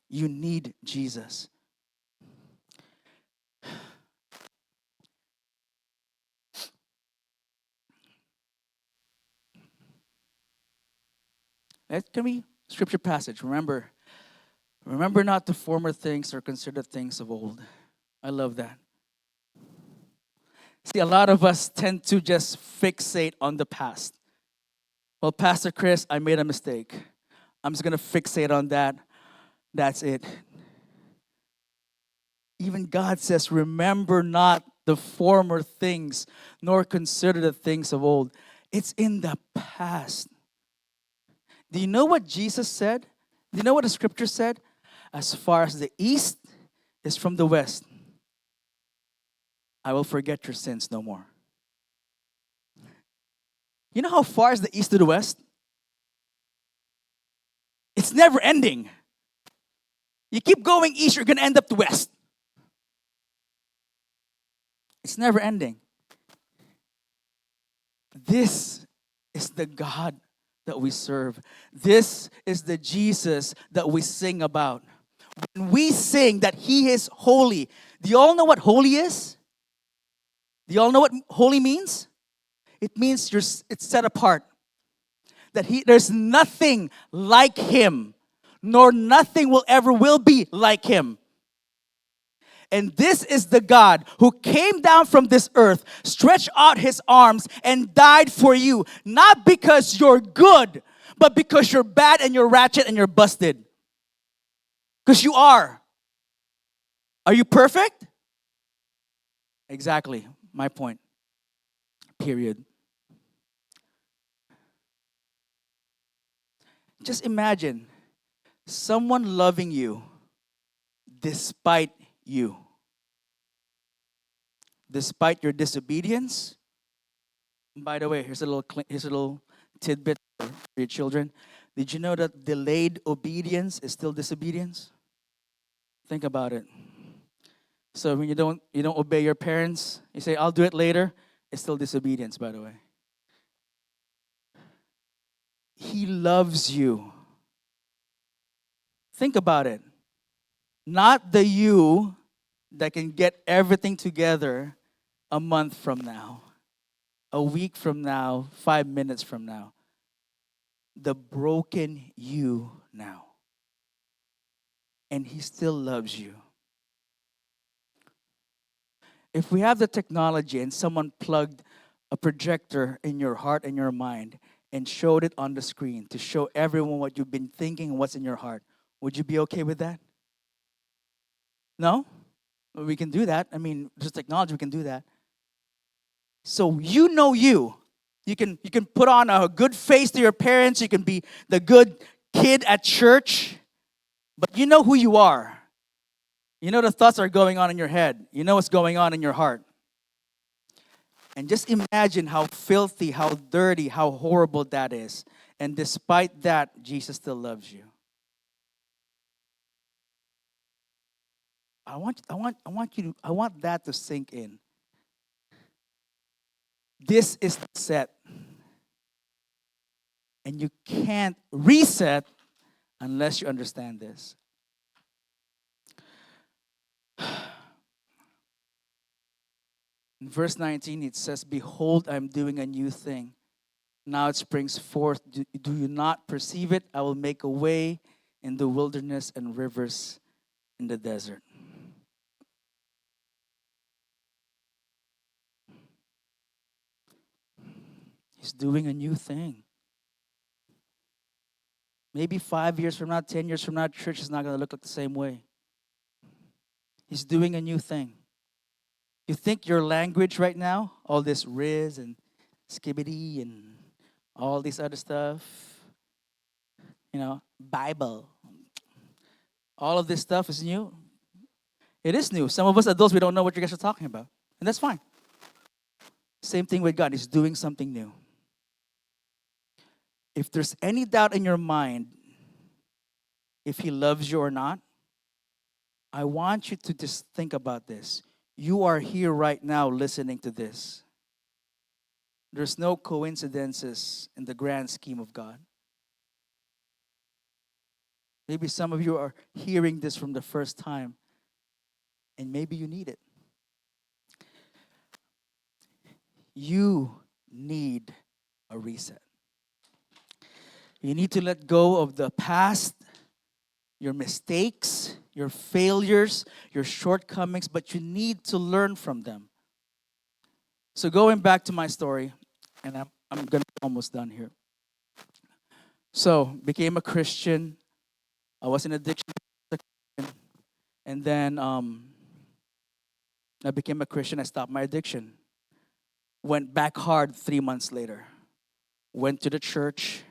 L: You need Jesus. Can we, scripture passage, remember not the former things or consider things of old. I love that. See, a lot of us tend to just fixate on the past. Well, Pastor Chris, I made a mistake. I'm just going to fixate on that. That's it. Even God says, remember not the former things, nor consider the things of old. It's in the past. Do you know what Jesus said? Do you know what the scripture said? As far as the east is from the west, I will forget your sins no more. You know how far is the east to the west? It's never ending. You keep going east, you're going to end up to west. It's never ending. This is the God that we serve. This is the Jesus that we sing about. When we sing that He is holy, do you all know what holy is? Do you all know what holy means? It means it's set apart. That there's nothing like Him, nor nothing will be like Him. And this is the God who came down from this earth, stretched out His arms, and died for you. Not because you're good, but because you're bad and you're ratchet and you're busted. Because you are. Are you perfect? Exactly. My point. Period. Just imagine someone loving you despite you. Despite your disobedience. By the way, here's a little tidbit for your children. Did you know that delayed obedience is still disobedience? Think about it. So when you don't obey your parents, you say, I'll do it later, it's still disobedience, by the way. He loves you. Think about it. Not the you that can get everything together a month from now, a week from now, 5 minutes from now. The broken you now. And He still loves you. If we have the technology and someone plugged a projector in your heart and your mind and showed it on the screen to show everyone what you've been thinking and what's in your heart, would you be okay with that? No? We can do that. I mean, there's technology, we can do that. So you know you. You can put on a good face to your parents. You can be the good kid at church. But you know who you are. You know the thoughts are going on in your head. You know what's going on in your heart. And just imagine how filthy, how dirty, how horrible that is. And despite that, Jesus still loves you. I want that to sink in. This is the set. And you can't reset unless you understand this. In verse 19, it says, Behold, I'm doing a new thing. Now it springs forth. Do you not perceive it? I will make a way in the wilderness and rivers in the desert. He's doing a new thing. Maybe 5 years from now, 10 years from now, church is not going to look like the same way. He's doing a new thing. You think your language right now, all this Riz and skibbity and all this other stuff, Bible, all of this stuff is new. It is new. Some of us adults, we don't know what you guys are talking about. And that's fine. Same thing with God. He's doing something new. If there's any doubt in your mind if He loves you or not, I want you to just think about this. You are here right now listening to this. There's no coincidences in the grand scheme of God. Maybe some of you are hearing this from the first time, and maybe you need it. You need a reset. You need to let go of the past, your mistakes, your failures, your shortcomings, but you need to learn from them. So going back to my story, and I'm gonna be almost done here. So became a Christian. I was in addiction, and then I became a Christian. I stopped my addiction. Went back hard 3 months later. Went to the church.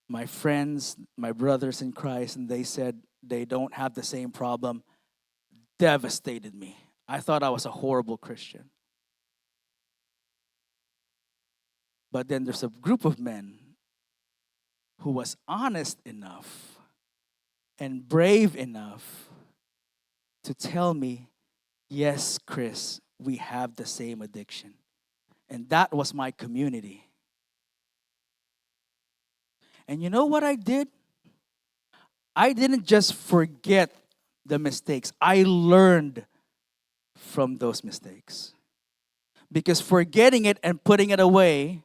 L: My friends, my brothers in Christ, and they said they don't have the same problem. Devastated me. I thought I was a horrible Christian. But then there's a group of men who was honest enough and brave enough to tell me, yes, Chris, we have the same addiction. And that was my community. And you know what I did? I didn't just forget the mistakes. I learned from those mistakes. Because forgetting it and putting it away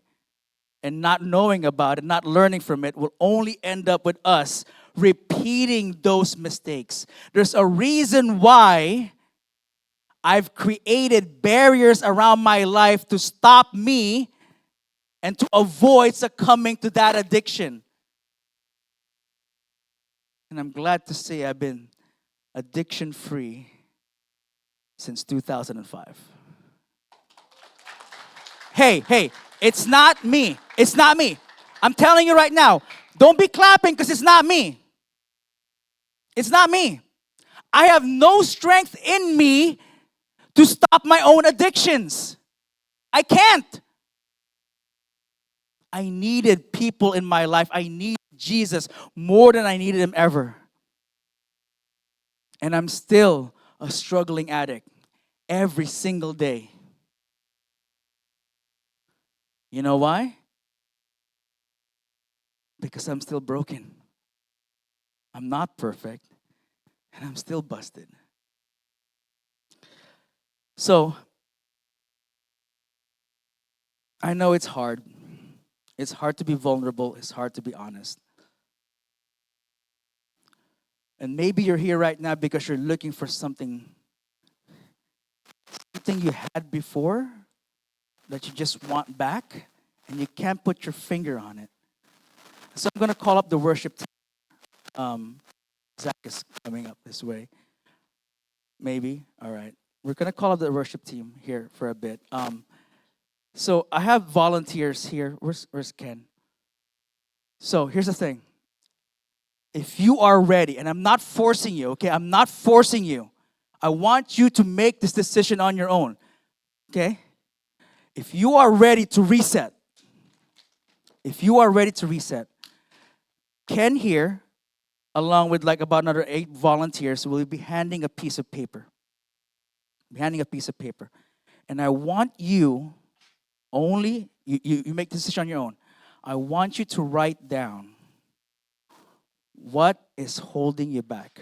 L: and not knowing about it, not learning from it, will only end up with us repeating those mistakes. There's a reason why I've created barriers around my life to stop me and to avoid succumbing to that addiction. And I'm glad to say I've been addiction-free since 2005. Hey, it's not me. It's not me. I'm telling you right now, don't be clapping because it's not me. It's not me. I have no strength in me to stop my own addictions. I can't. I needed people in my life. I need Jesus more than I needed Him ever. And I'm still a struggling addict every single day. You know why? Because I'm still broken. I'm not perfect. And I'm still busted. So, I know it's hard. It's hard to be vulnerable. It's hard to be honest. And maybe you're here right now because you're looking for something you had before that you just want back, and you can't put your finger on it. So I'm going to call up the worship team. Zach is coming up this way. Maybe. All right. We're going to call up the worship team here for a bit. So I have volunteers here. Where's Ken? So here's the thing. If you are ready, and I'm not forcing you, okay? I'm not forcing you. I want you to make this decision on your own, okay? If you are ready to reset, Ken here, along with like about another 8 volunteers, will be handing a piece of paper. And I want you only, you make the decision on your own. I want you to write down what is holding you back.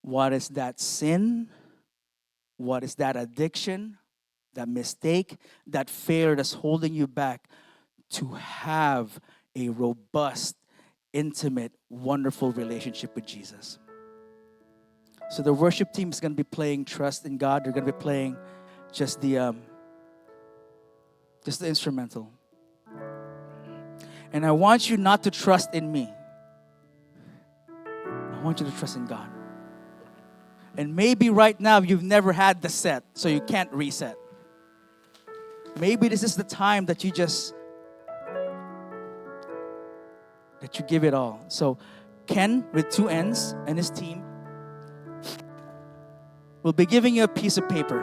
L: What is that sin? What is that addiction, that mistake, that failure that's holding you back to have a robust, intimate, wonderful relationship with Jesus? So the worship team is going to be playing Trust in God. They're going to be playing just the instrumental. And I want you not to trust in me. want you to trust in God. And maybe right now you've never had the set, so you can't reset. Maybe this is the time that you give it all. So Ken with 2 N's and his team will be giving you a piece of paper,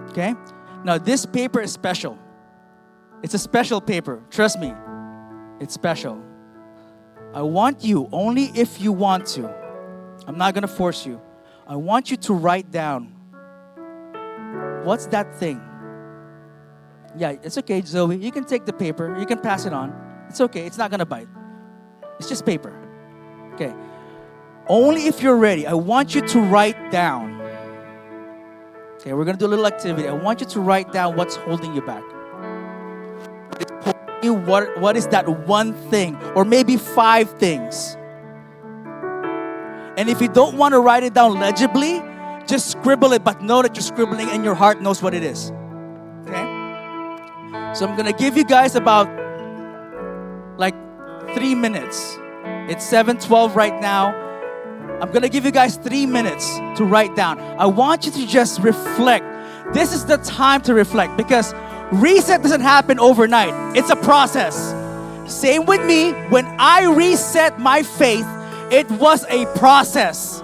L: okay? Now this paper is special. It's a special paper, trust me. It's special. I want you, only if you want to, I'm not gonna force you, I want you to write down, what's that thing? Yeah, it's okay, Zoe. You can take the paper. You can pass it on. It's okay. It's not going to bite. It's just paper. Okay. Only if you're ready, I want you to write down. Okay, we're going to do a little activity. I want you to write down what's holding you back. What is that one thing? Or maybe 5 things. And if you don't want to write it down legibly, just scribble it, but know that you're scribbling and your heart knows what it is. Okay? So I'm going to give you guys about like 3 minutes. It's 7:12 right now. I'm going to give you guys 3 minutes to write down. I want you to just reflect. This is the time to reflect because reset doesn't happen overnight. It's a process. Same with me. When I reset my faith, it was a process.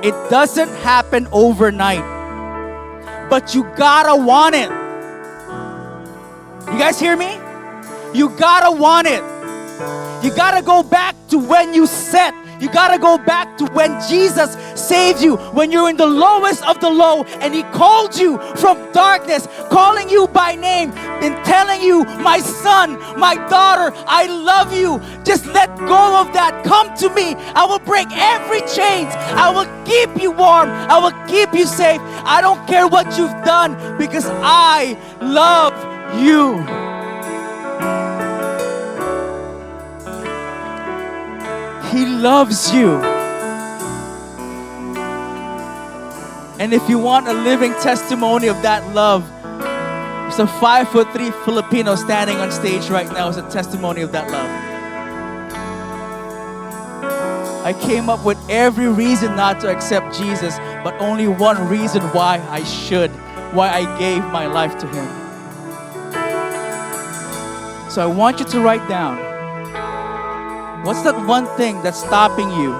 L: It doesn't happen overnight. But you gotta want it. You guys hear me? You gotta want it. You gotta go back to when you set. You gotta go back to when Jesus saved you, when you're in the lowest of the low and He called you from darkness, calling you by name and telling you, my son, my daughter, I love you. Just let go of that. Come to me. I will break every chains. I will keep you warm. I will keep you safe. I don't care what you've done because I love you. He loves you. And if you want a living testimony of that love, there's a 5'3" Filipino standing on stage right now as a testimony of that love. I came up with every reason not to accept Jesus, but only one reason why I should, why I gave my life to Him. So I want you to write down, what's that one thing that's stopping you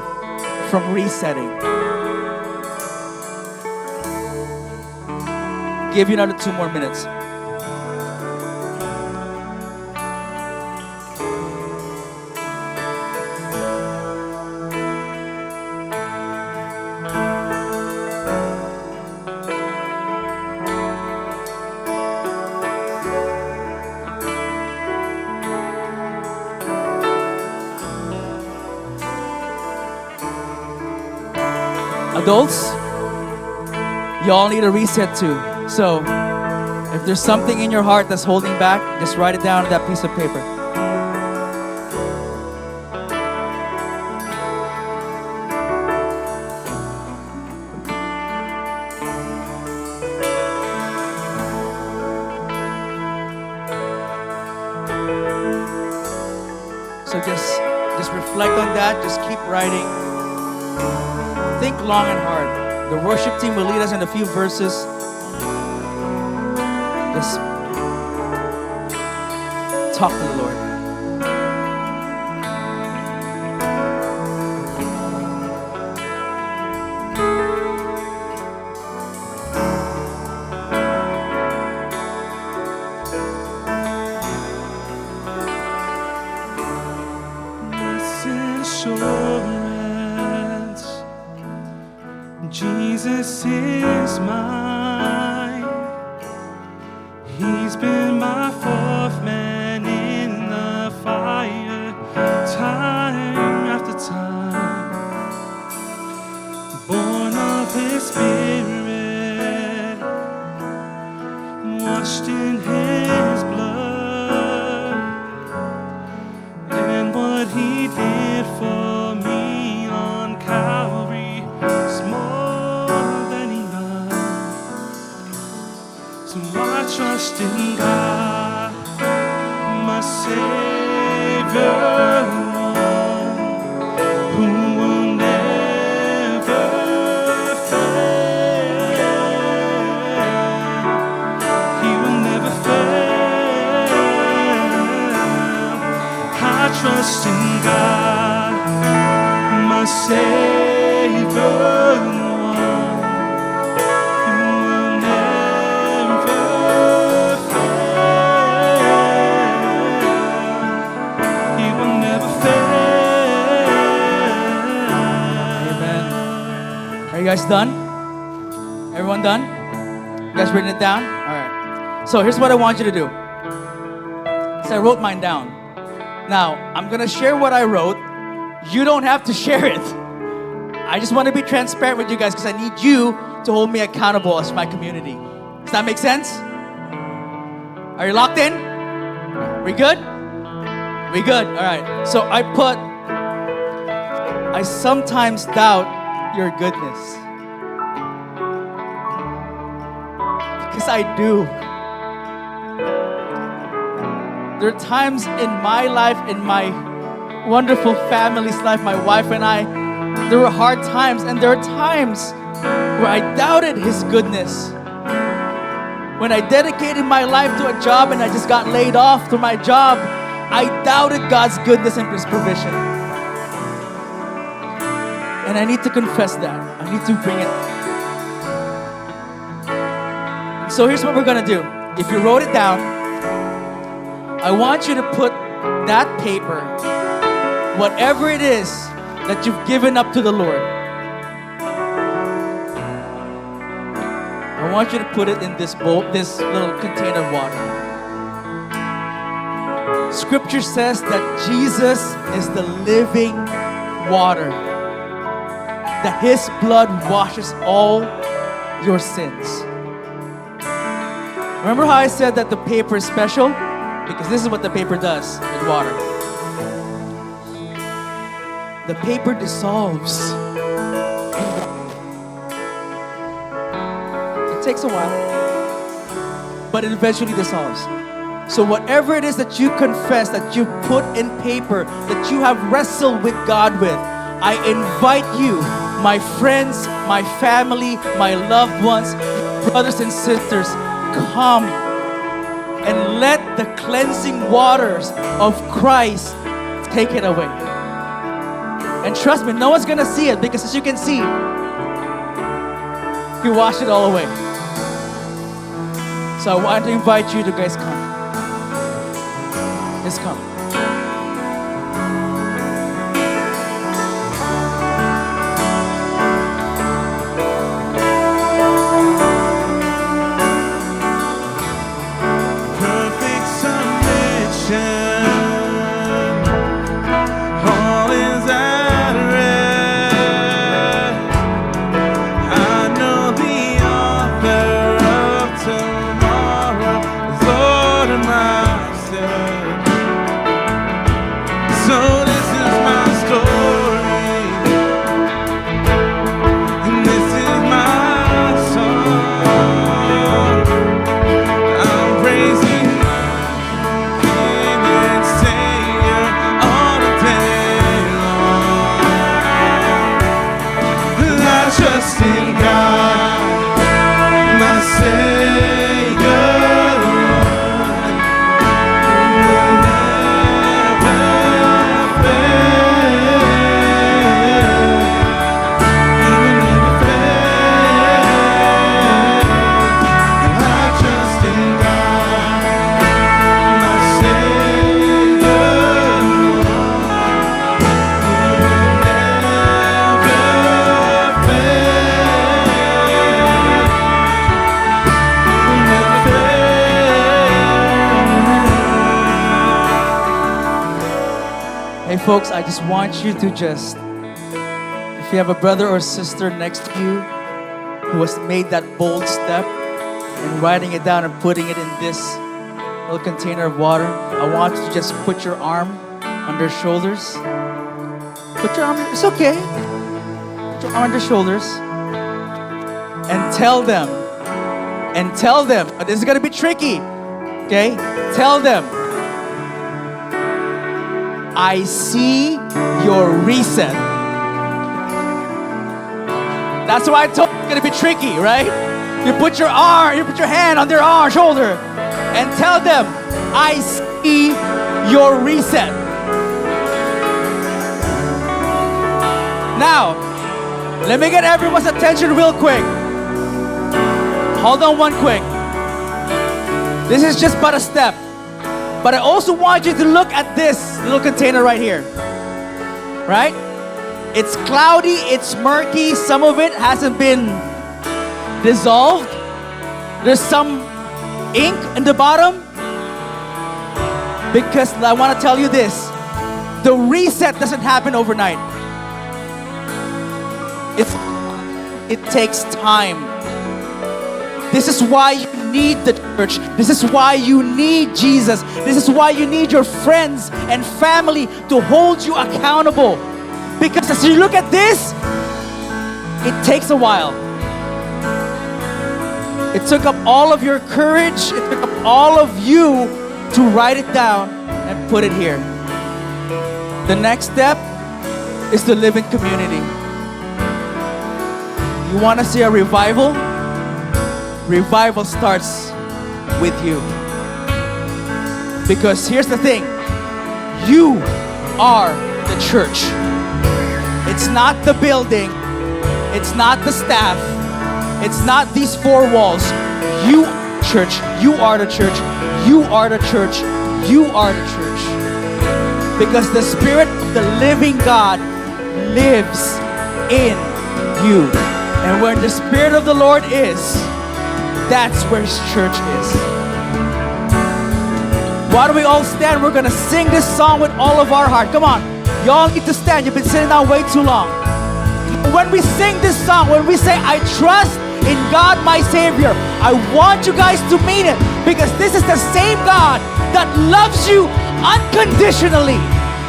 L: from resetting? Give you another 2 more minutes. Adults, y'all need a reset too. So, if there's something in your heart that's holding back, just write it down on that piece of paper. So just reflect on that. Just keep writing. Think long and hard. The worship team will lead us in a few verses. Just talk to the Lord.
J: Assurance, Jesus is mine. He's been my fourth man in the fire, time after time. Born of His Spirit, washed in His blood, and what He did for me on Calvary is more than enough. So I trust in God, my Savior, trust in God, my Savior, the one who will never fail. He will never fail.
L: Amen. Are you guys done? Everyone done? You guys written it down? All right. So here's what I want you to do. So I wrote mine down. Now, I'm going to share what I wrote. You don't have to share it. I just want to be transparent with you guys because I need you to hold me accountable as my community. Does that make sense? Are you locked in? We good? We good? All right. So I sometimes doubt your goodness. Because I do. There are times in my life, in my wonderful family's life, my wife and I, there were hard times, and there are times where I doubted His goodness. When I dedicated my life to a job and I just got laid off from my job, I doubted God's goodness and His provision. And I need to confess that. I need to bring it. So here's what we're gonna do. If you wrote it down, I want you to put that paper, whatever it is that you've given up to the Lord, I want you to put it in this bowl, this little container of water. Scripture says that Jesus is the living water, that His blood washes all your sins. Remember how I said that the paper is special? Because this is what the paper does with water. The paper dissolves. It takes a while, but it eventually dissolves. So whatever it is that you confess, that you put in paper, that you have wrestled with God with, I invite you, my friends, my family, my loved ones, brothers and sisters, come and let the cleansing waters of Christ take it away. And trust me, no one's gonna see it because as you can see, He washed it all away. So I want to invite you to guys come. Let's come.
J: Perfect submission, all is at rest. I know the author of tomorrow is Lord of my steps. So this is my story, and this is my song. I'm praising my King and Savior all the day long. I trust in God, my Savior, the one who will never fail. He will never fail. And I trust in God, my Savior, the one who will never fail.
L: Hey folks, I just want you to just, if you have a brother or sister next to you who has made that bold step in writing it down and putting it in this little container of water, I want you to just put your arm on their shoulders. Put your arm, it's okay. Put your arm on their shoulders and tell them, but this is gonna be tricky, okay? Tell them, I see your reset. That's why I told you it's gonna be tricky, right? You put your hand on their shoulder and tell them, I see your reset. Now, let me get everyone's attention real quick. Hold on one quick. This is just but a step. But I also want you to look at this little container right here. Right? It's cloudy, it's murky, some of it hasn't been dissolved. There's some ink in the bottom. Because I want to tell you this, the reset doesn't happen overnight. It takes time. This is why you need the church. This is why you need Jesus. This is why you need your friends and family to hold you accountable. Because as you look at this, it takes a while. It took up all of your courage. It took up all of you to write it down and put it here. The next step is to live in community. You want to see a revival? Revival starts with you. Because here's the thing, you are the church. It's not the building, it's not the staff, it's not these four walls. You church, you are the church, you are the church, you are the church. Because the Spirit of the living God lives in you. And where the Spirit of the Lord is, that's where His church is. Why don't we all stand? We're going to sing this song with all of our heart. Come on. Y'all need to stand. You've been sitting down way too long. When we sing this song, when we say, I trust in God my Savior, I want you guys to mean it. Because this is the same God that loves you unconditionally.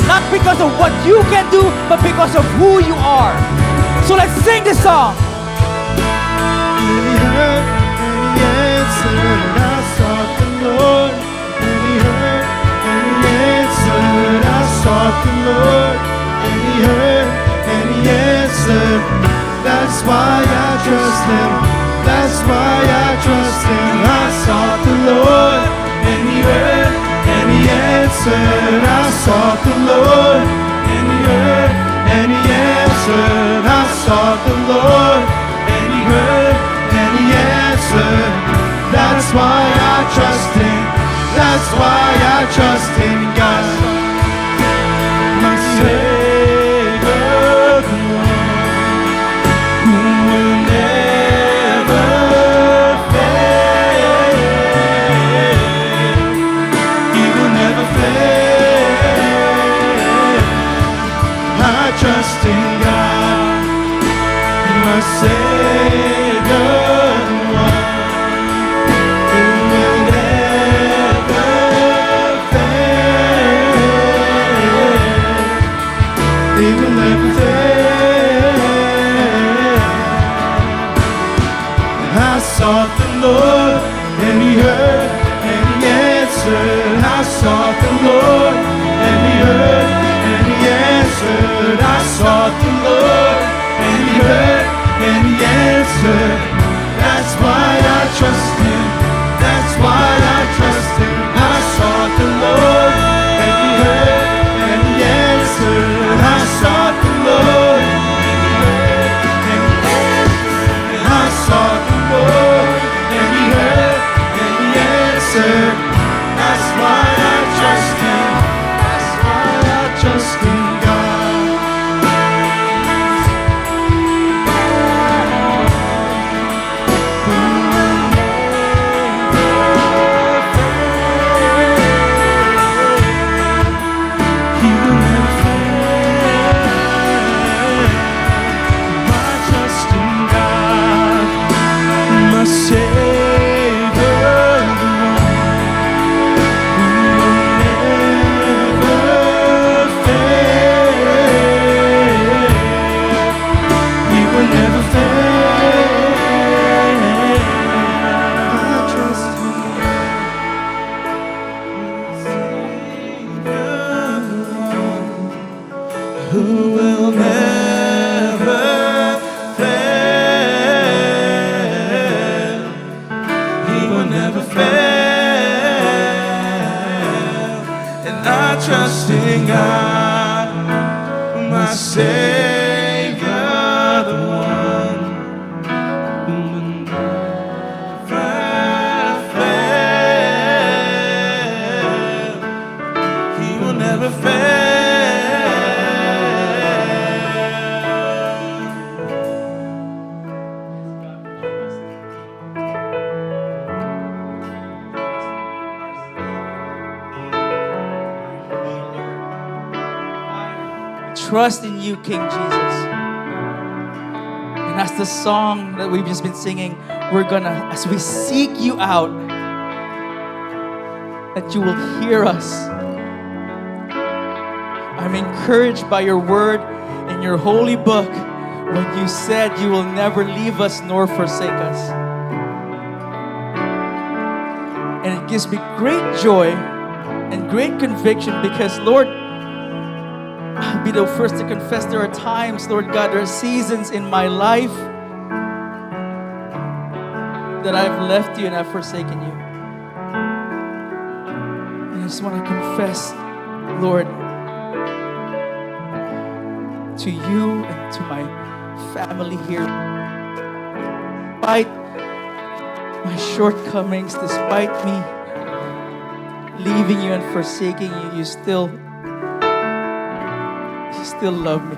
L: Not because of what you can do, but because of who you are. So let's sing this song.
K: He heard and he answered, I sought the Lord. And he heard and he answered, I sought the Lord. And he heard and he answered. That's why I trust him. That's why I trust him. I sought the Lord. And he heard and he answered. I sought the Lord. And he heard and he answered. I sought the Lord. And he heard and he answered. That's why I trust him. That's why I trust in God. My Savior, the one who will never fail. He will never fail. I trust in God. My Savior, the one who will never fail. He will never fail. I sought the Lord, and He heard, and He answered. I sought the Lord, and He heard, and He answered. I sought the Lord, and He heard, and He answered. That's why I trust Him. That's why I trust Him. I sought the Lord, and He heard, and He answered. I sought the Lord, and He heard, and He answered. I sought the Lord, and He heard, and He answered. That's why I trust Him. That's why I trust in God. He will never fail. I trust in God, my Savior, the one who will never fail. He will never fail. I trust in who will never fail. He will never fail. And I trust in God, my Savior.
L: Trust in you, King Jesus. And as the song that we've just been singing, we're gonna, as we seek you out, that you will hear us. I'm encouraged by your word in your holy book when you said you will never leave us nor forsake us. And it gives me great joy and great conviction because, Lord, I'll be the first to confess there are times, Lord God, there are seasons in my life that I've left you and I've forsaken you. And I just want to confess, Lord, to you and to my family here. Despite my shortcomings, despite me leaving you and forsaking you, you still love me.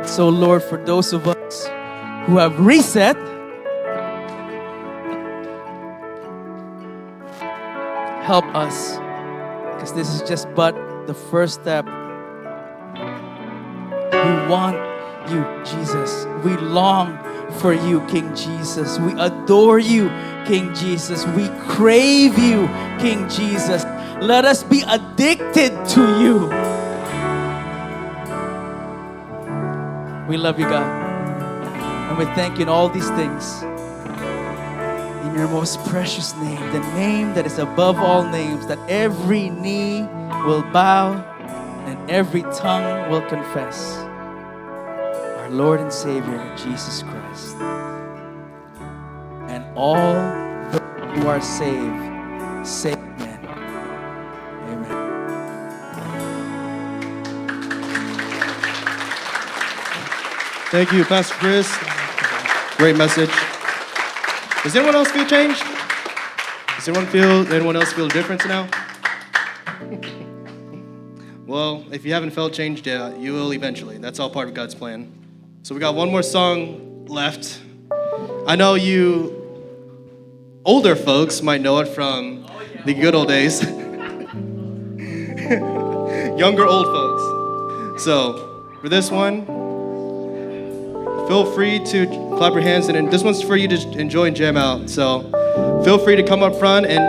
L: So Lord, for those of us who have reset, help us, because this is just but the first step. We want you, Jesus. We long for you, King Jesus. We adore you, King Jesus. We crave you, King Jesus. Let us be addicted to you. We love you, God. And we thank you in all these things. In your most precious name, the name that is above all names, that every knee will bow and every tongue will confess. Our Lord and Savior, Jesus Christ. And all who are saved, say amen. Amen.
H: Thank you, Pastor Chris. Great message. Does anyone else feel changed? Does anyone else feel a difference now? Well, if you haven't felt changed yet, you will eventually. That's all part of God's plan. So we got one more song left. I know you older folks might know it from the good old days. Younger old folks. So for this one, feel free to clap your hands, and this one's for you to enjoy and jam out. So feel free to come up front and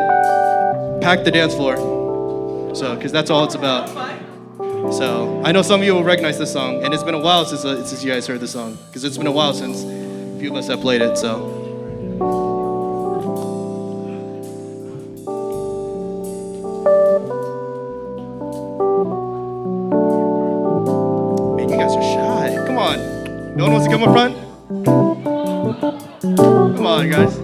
H: pack the dance floor. So, because that's all it's about. So I know some of you will recognize this song, and it's been a while since you guys heard this song, because it's been a while since a few of us have played it. So. Man, you guys are shy. Come on. No one wants to come up front? Come on, guys.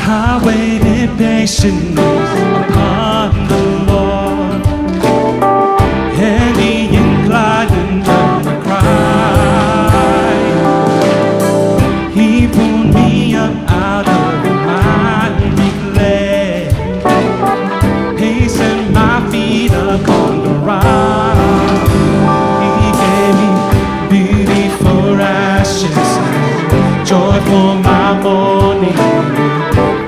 J: I waited patiently upon the Lord, and He inclined and heard my cry. He pulled me up out of the miry clay. He set my feet upon the rock. He gave me beauty for ashes, joy for my mourning,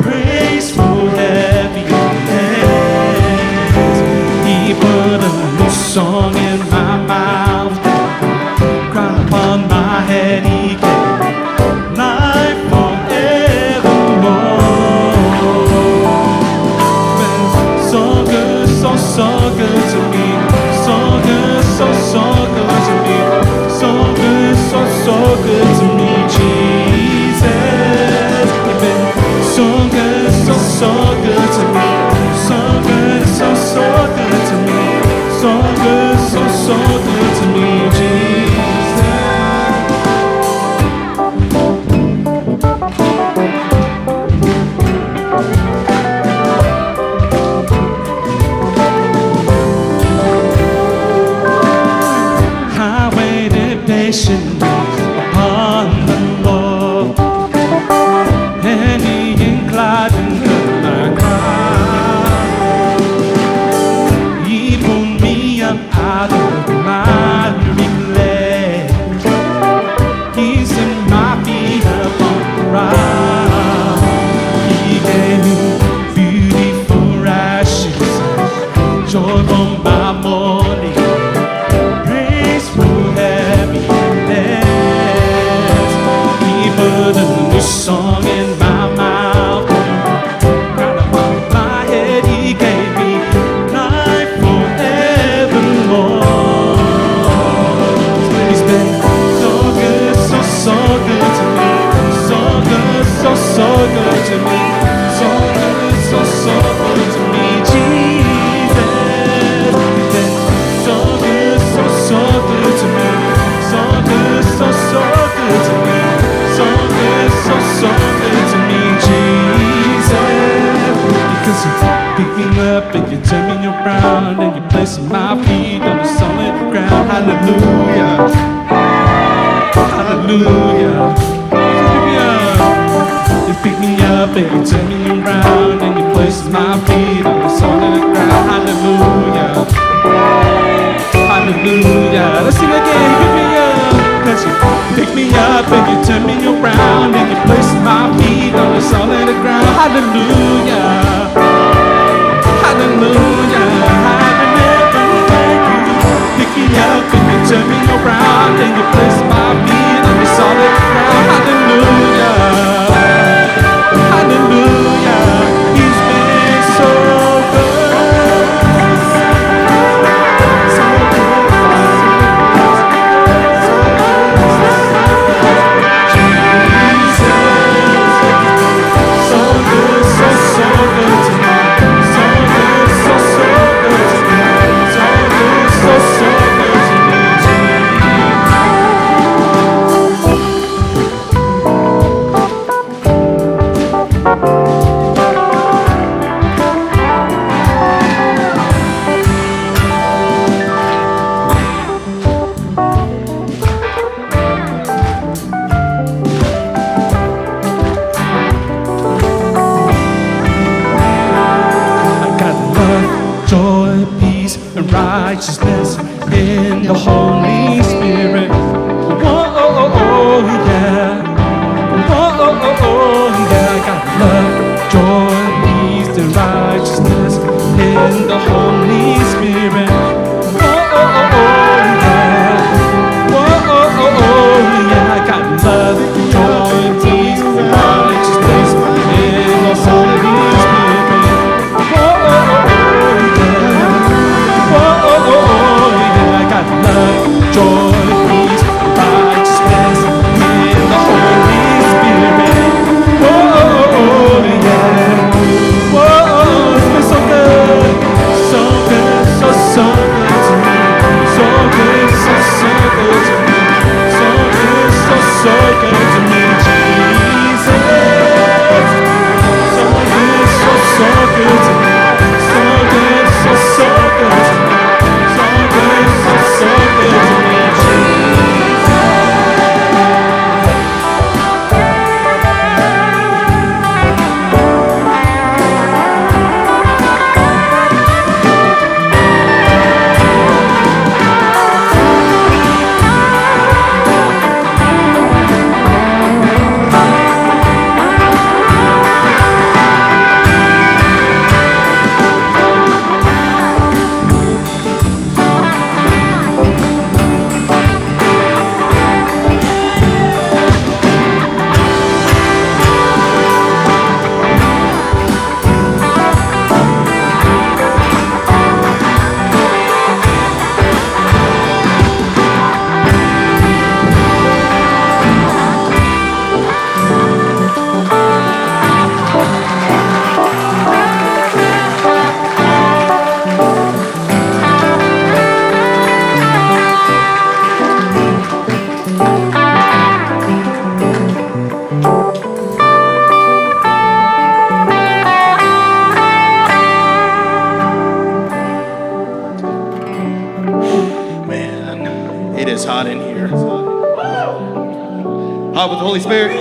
J: praise for heavy hands. He put a new song in my mouth, crown upon my head. He gave life forevermore. So good, so good to me. So good, so good to me. So good, so good to me, Jesus. You've been so put a new song in my mouth. Right above my head, He gave me life forevermore. He's been so good, so good to me. So good, so good to me. So good, so good to me, Jesus. He's been so good, so good to me. So good, so good to me. So good, so good to me, Jesus. Because you pick me up and you turn me around and you place my feet on the solid ground. Hallelujah. Hallelujah. You pick me up and you turn me around and you place my feet on the solid ground. Hallelujah. Hallelujah. Let's sing again. Pick me up. Cause you pick me up and you turn me around and you place my feet on the solid ground. Hallelujah. Hallelujah. I can never thank you. Pick me up and you turn me around and you place my feet on the solid ground. Hallelujah. Hallelujah. He's been so good. So good. Jesus. So good, so good to me. So good, so good to me. So good, so good to me. I got love, joy, peace, and righteousness in the Holy Spirit. Whoa, yeah. Whoa, yeah. I got love, joy, peace, and righteousness in the Holy Spirit. Whoa, yeah. Whoa, yeah. I got love, joy, peace, and righteousness in the Holy Spirit. Whoa, yeah. I got love, joy, peace, righteousness in the Holy Spirit. Whoa, yeah. Whoa, it's been so good, so good, so good to me. So good, so good to me. So good, so good to me, Jesus. So good, so good to me. So good, so good to me. So good, so good to me, Jesus. Man, it is hot in here. Hot with the Holy Spirit.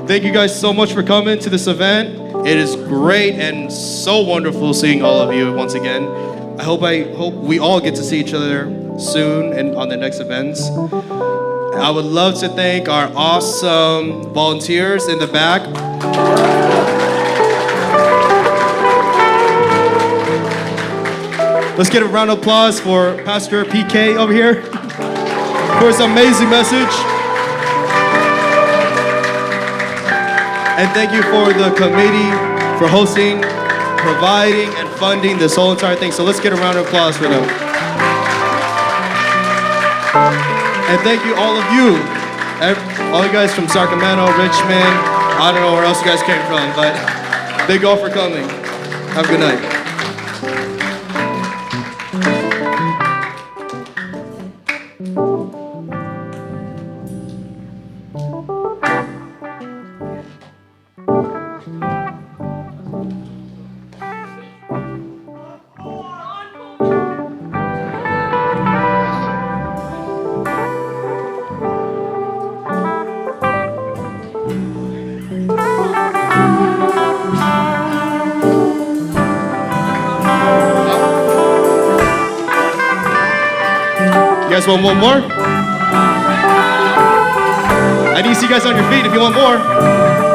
J: Thank you guys so much for coming to this event. It is great and so wonderful seeing all of you once again. I hope we all get to see each other soon and on the next events. I would love to thank our awesome volunteers in the back. Let's get a round of applause for Pastor PK over here.
H: for his amazing message. And thank you for the committee for hosting, providing, and funding this whole entire thing. So let's get a round of applause for them. And thank you, all of you, all you guys from Sacramento, Richmond. I don't know where else you guys came from, but thank you all for coming. Have a good night. You guys want one more? I need to see you guys on your feet if you want more.